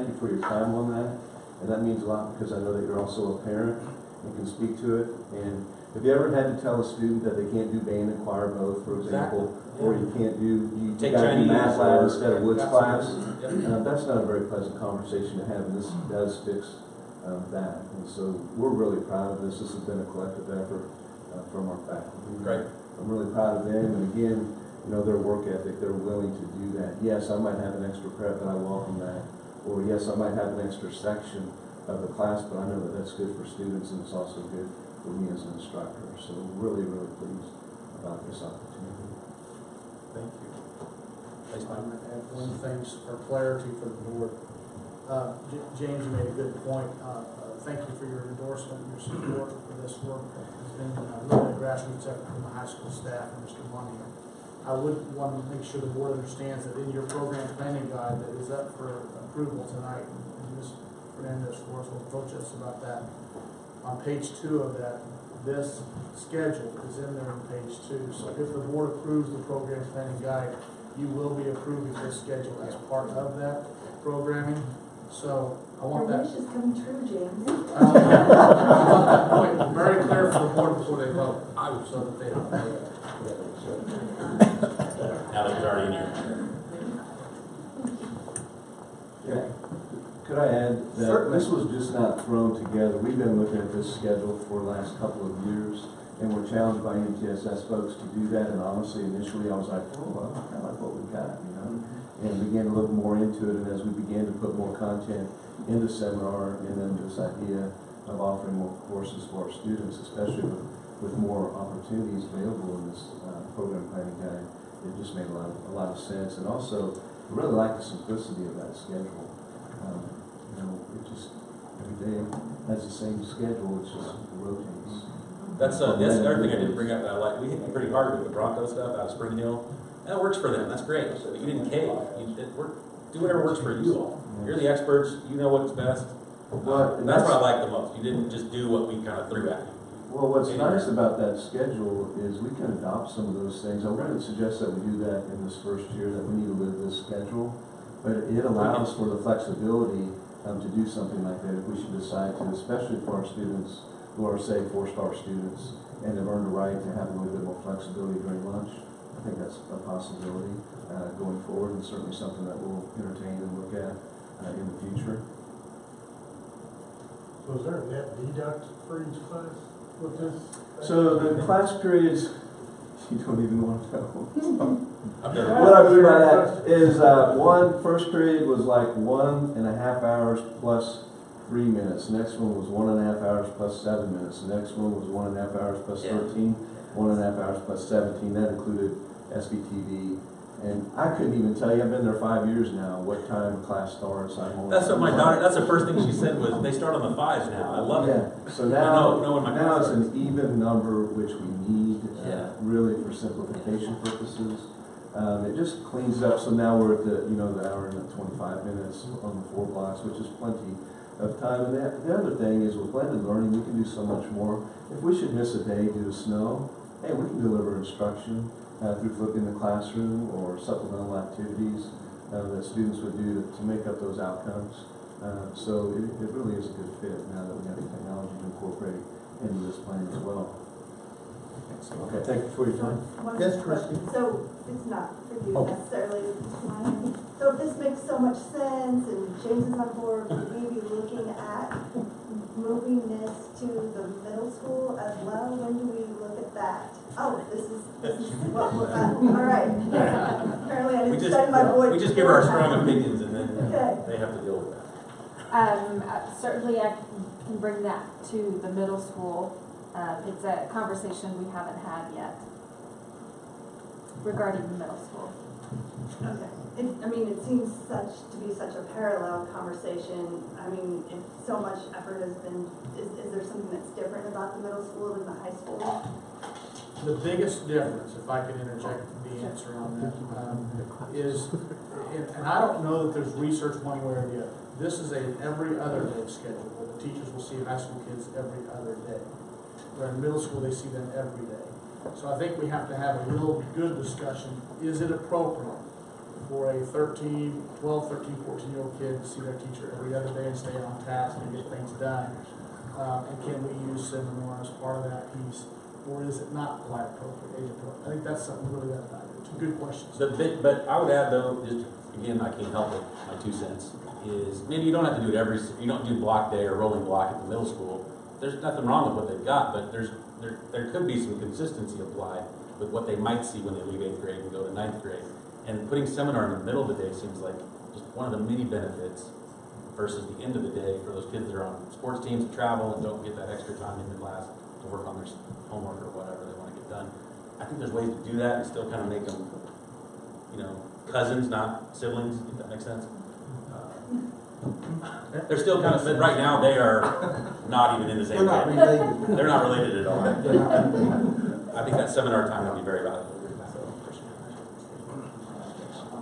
you for your time on that. And that means a lot because I know that you're also a parent and can speak to it. And have you ever had to tell a student that they can't do band and choir both, for example, or you can't do, you got to do math lab instead of Woods class? That's not a very pleasant conversation to have, and this does fix that. And so we're really proud of this. This has been a collective effort from our faculty. Great. I'm really proud of them, and again, you know, their work ethic, they're willing to do that. Yes, I might have an extra prep, but I welcome that. Or yes, I might have an extra section of the class, but I know that that's good for students, and it's also good for me as an instructor. So really, really pleased about this opportunity. Thank you. Thanks, Mike. I have one thing for clarity for the board. James, you made a good point. Thank you for your endorsement and your support for this work. It's been really a grassroots effort from the high school staff and Mr. Money. I would want to make sure the board understands that in your program planning guide that is up for approval tonight, and Ms. Fernandez Flores will approach us about that. On page 2 of that, this schedule is in there on page 2. So if the board approves the program planning guide, you will be approving this schedule as part of that programming. So I want Your that. wish is coming true, James. I want that point very clear for the board before they vote, so that they don't know that. Now that it's already in here. Could I add that Certainly. This was just not thrown together. We've been looking at this schedule for the last couple of years, and we're challenged by MTSS folks to do that. And honestly, initially I was like, oh, well, I kind of like what we've got, you know, and began to look more into it. And as we began to put more content into seminar, and then this idea of offering more courses for our students, especially with more opportunities available in this program planning guide, it just made a lot of sense. And also, I really like the simplicity of that schedule. You know, it just every day has the same schedule. It's just rotates. That's the other thing I didn't bring up that I like. We hit you pretty hard with the Bronco stuff out of Spring Hill. That works for them. That's great. But you didn't cave. Do whatever works for you all. You're the experts. You know what's best. That's what I like the most. You didn't just do what we kind of threw at you. Well, what's nice about that schedule is we can adopt some of those things. I wouldn't suggest that we do that in this first year, that we need to live this schedule, but it allows for the flexibility to do something like that if we should decide to, especially for our students who are, say, 4-star students and have earned the right to have a little bit more flexibility during lunch. I think that's a possibility going forward, and certainly something that we'll entertain and look at in the future. So is there a net deduct for each class with this? So the class periods, you don't even want to know. What What I mean by that is first period was like 1.5 hours plus 3 minutes. The next one was 1.5 hours plus 7 minutes. The next one was 1.5 hours plus 13, 1.5 hours plus 17. That included SBTV. And I couldn't even tell you, I've been there 5 years now, what time class starts. That's what my daughter, that's the first thing she said was, they start on the 5s now. I love it. Yeah. So now it's an even number, which we need really for simplification purposes. It just cleans it up. So now we're at the hour and 25 minutes on the 4 blocks, which is plenty. of time. And the other thing is with blended learning, we can do so much more. If we should miss a day due to snow, hey, we can deliver instruction through flipping the classroom or supplemental activities that students would do to make up those outcomes. So it really is a good fit now that we have the technology to incorporate into this plan as well. Okay, thank you for your time. Yes, Christy? So, it's not for you Oh. necessarily, so if this makes so much sense and James is on board, would we be looking at moving this to the middle school as well? When do we look at that? Oh, this is what we're, all right. Apparently I didn't study my board. We just give our strong opinions and then Okay. they have to deal with that. Certainly I can bring that to the middle school. It's a conversation we haven't had yet regarding the middle school. Okay. It seems to be such a parallel conversation. If so much effort has been, is there something that's different about the middle school than the high school? The biggest difference, if I could interject the answer on that, is, and I don't know that there's research one way or the other. This is an every other day schedule, where the teachers will see high school kids every other day. Where in middle school, they see them every day. So I think we have to have a real good discussion. Is it appropriate for a 13, 14-year-old kid to see their teacher every other day and stay on task and get things done? And can we use seminar as part of that piece? Or is it not quite appropriate, age appropriate? I think that's something really that evaluate. It's a good question. But I would add though, just again, I can't help it, my 2 cents, is maybe you don't have to do it you don't do block day or rolling block at the middle school. There's nothing wrong with what they've got, but there could be some consistency applied with what they might see when they leave 8th grade and go to 9th grade. And putting seminar in the middle of the day seems like just one of the many benefits versus the end of the day for those kids that are on sports teams to travel and don't get that extra time in the class to work on their homework or whatever they want to get done. I think there's ways to do that and still kind of make them, cousins, not siblings, if that makes sense. They're still kind of, but right now they are not even in the same They're not grade. related. They're not related at all. I think that seminar time would be very valuable.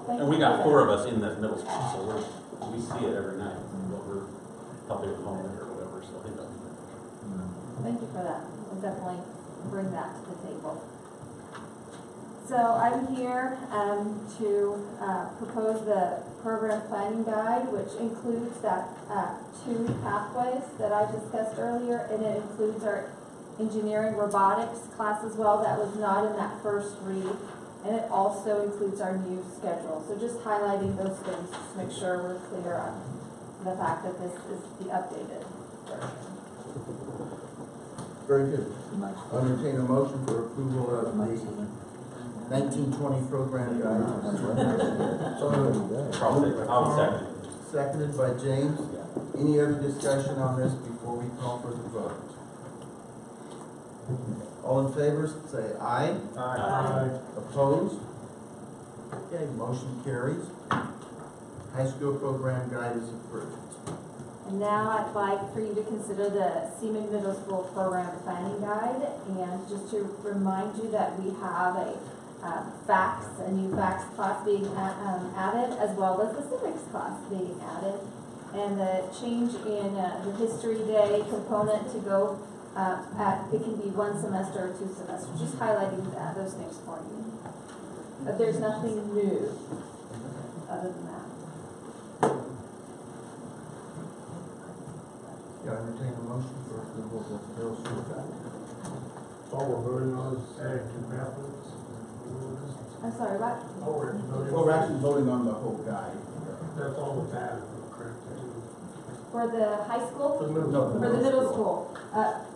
And we got 4 of us in the middle school, so we see it every night. What we're helping with homework or whatever, so I think that'll be good. Thank you for that. We'll definitely bring that to the table. So I'm here to propose the program planning guide, which includes that 2 pathways that I discussed earlier, and it includes our engineering robotics class as well. That was not in that first read, and it also includes our new schedule. So just highlighting those things to make sure we're clear on the fact that this is the updated version. Very good. I'll entertain a motion for approval of the 1920 program guide. I'll second. Seconded by James. Any other discussion on this before we call for the vote? All in favor, say aye. Aye. Opposed? Okay, motion carries. High school program guide is approved. And now I'd like for you to consider the Seaman Middle School Program Planning Guide, and just to remind you that we have a new FACS class being added, as well as the civics class being added, and the change in the history day component to go it can be 1 semester or 2 semesters. Just highlighting those things for you. But there's nothing new other than that. Yeah, I entertain a motion for approval of the middle school guide. All we're voting on is adding 2 pathways. I'm sorry, what? Well, we're actually voting on the whole guide. That's all that's added, correct? For the high school? No, For the middle school,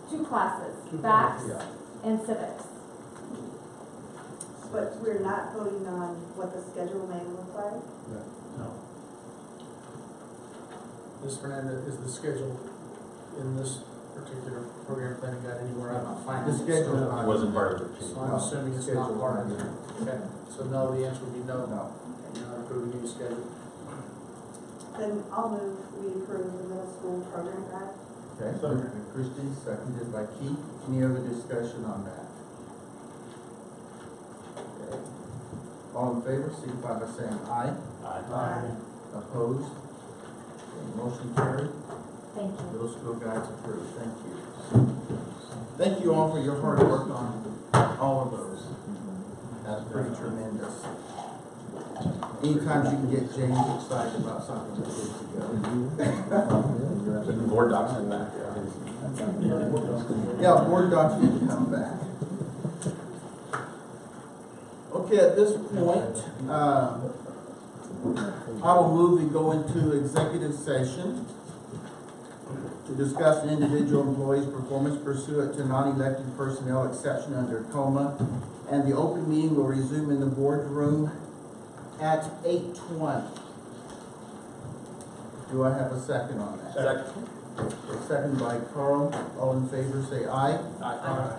2 classes, FACS and civics. But we're not voting on what the schedule may look like? No. Ms. Fernandez, is the schedule in this particular program planning guide anywhere? I'm not finding The schedule is It wasn't part of it. So I'm assuming it's not part of it. Okay, so no, the answer would be no. No. You're not approving any schedule. Then I'll move we approve the middle school program guide. Okay, so Christie, seconded by Keith. Any other discussion on that? Okay. All in favor, signify by saying aye. Aye. Opposed? Okay, motion carried. Thank you. Middle school guides approved, thank you. Thank you all for your hard work on all of those. That's pretty tremendous. Anytime you can get James excited about something that gets together. The board docs are back. Yeah, board docs need to come back. Okay, at this point, I will move and go into executive session to discuss an individual employee's performance pursuant to non-elected personnel exception under COMA, and the open meeting will resume in the boardroom at 8:20. Do I have a second on that? Second. A second by Carl. All in favor say aye. Aye.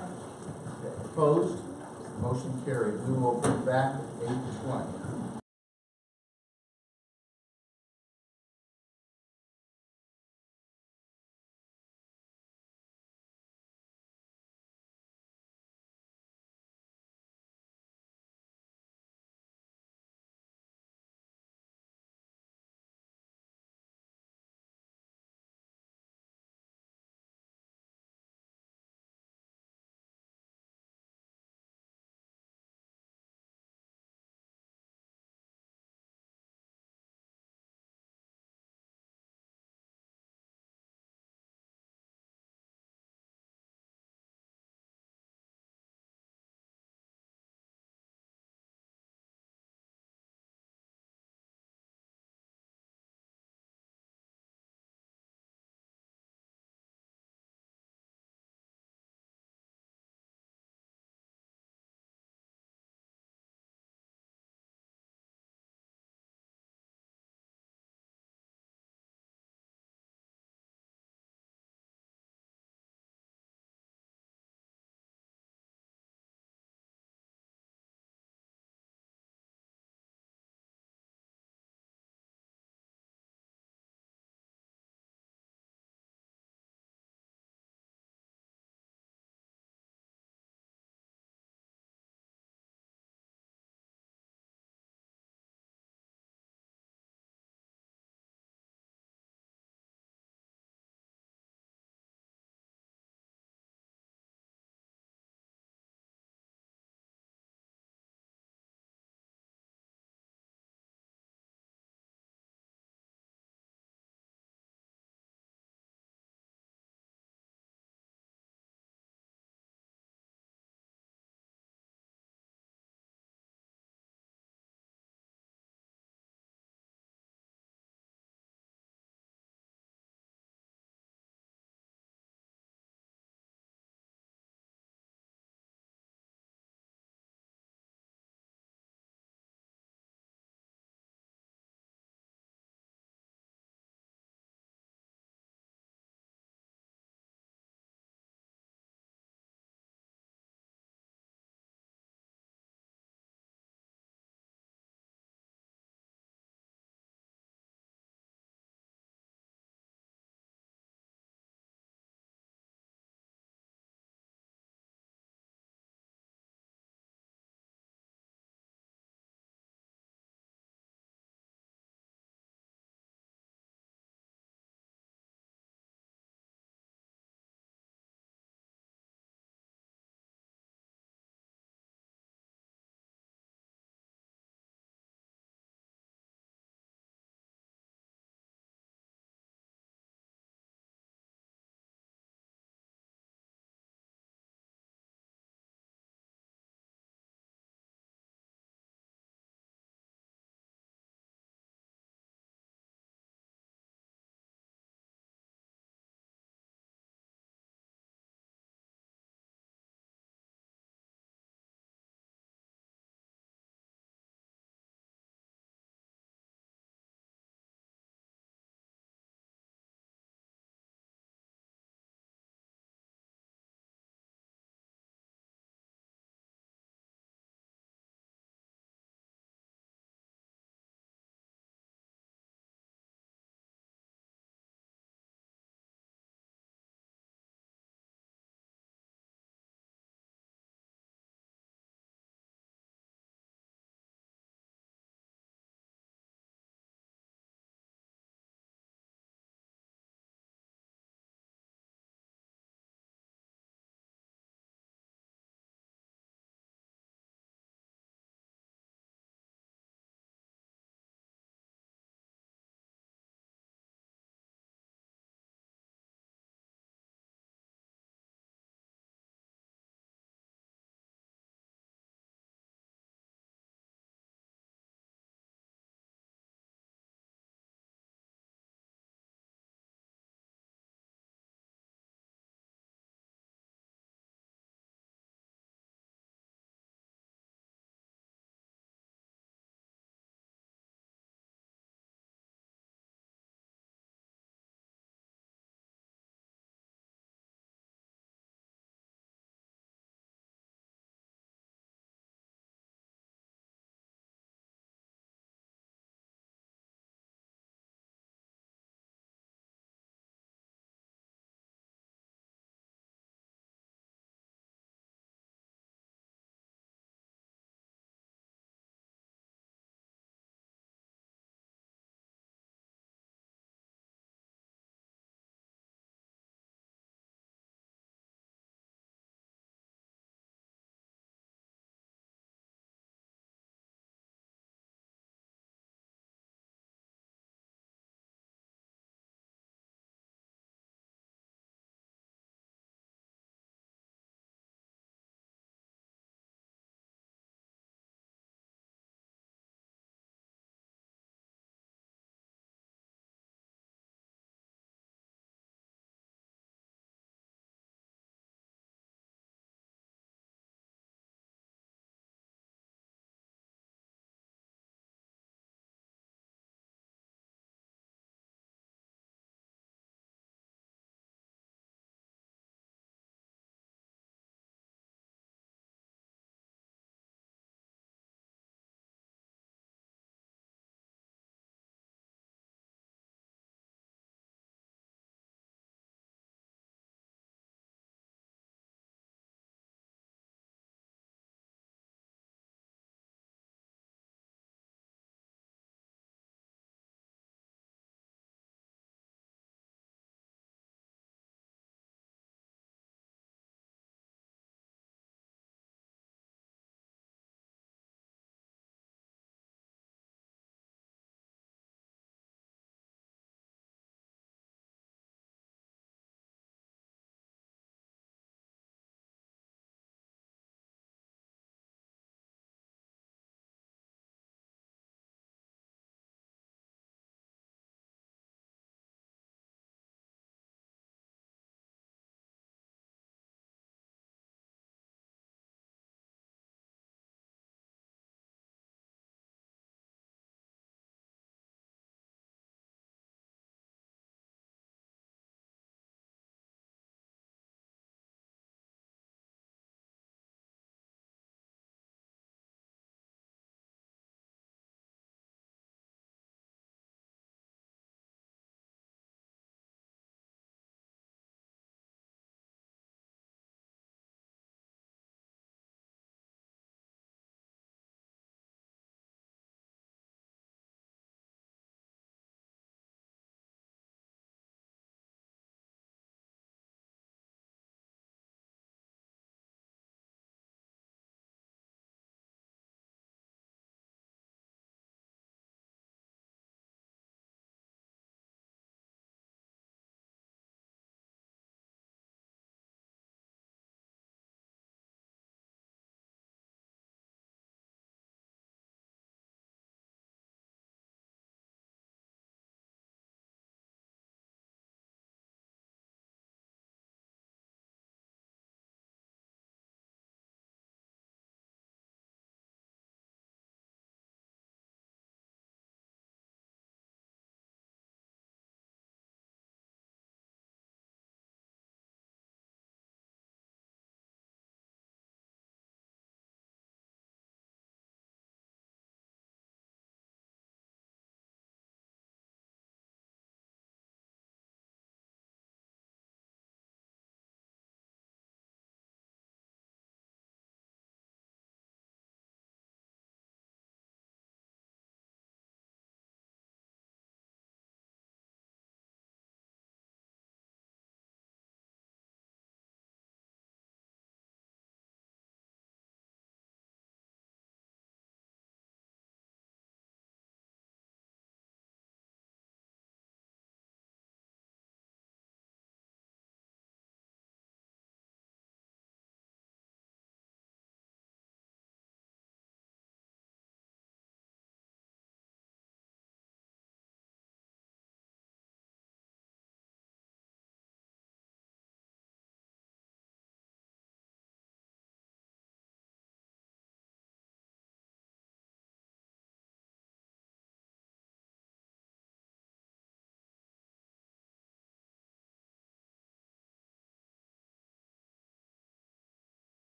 Opposed? Motion carried. We will be back at 8:20.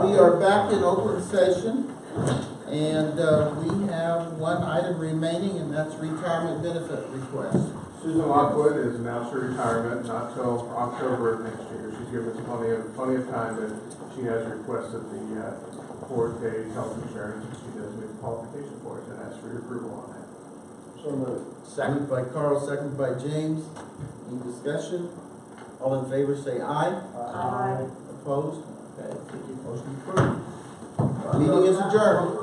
We are back in open session, and we have one item remaining, and that's retirement benefit request. Susan Lockwood has announced her retirement, not till October of next year. She's given us plenty of time, and she has requested the 4K health insurance, and she does meet the qualification for it, and asks for your approval on that. So moved. Second by Carl, second by James. Any discussion? All in favor say aye. Aye. Opposed? Okay, motion approved. Meeting is adjourned.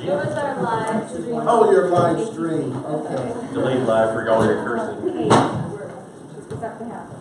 It was our live stream. Oh, your live stream, okay. Delayed live for all your cursing. Hey, it's up to happen.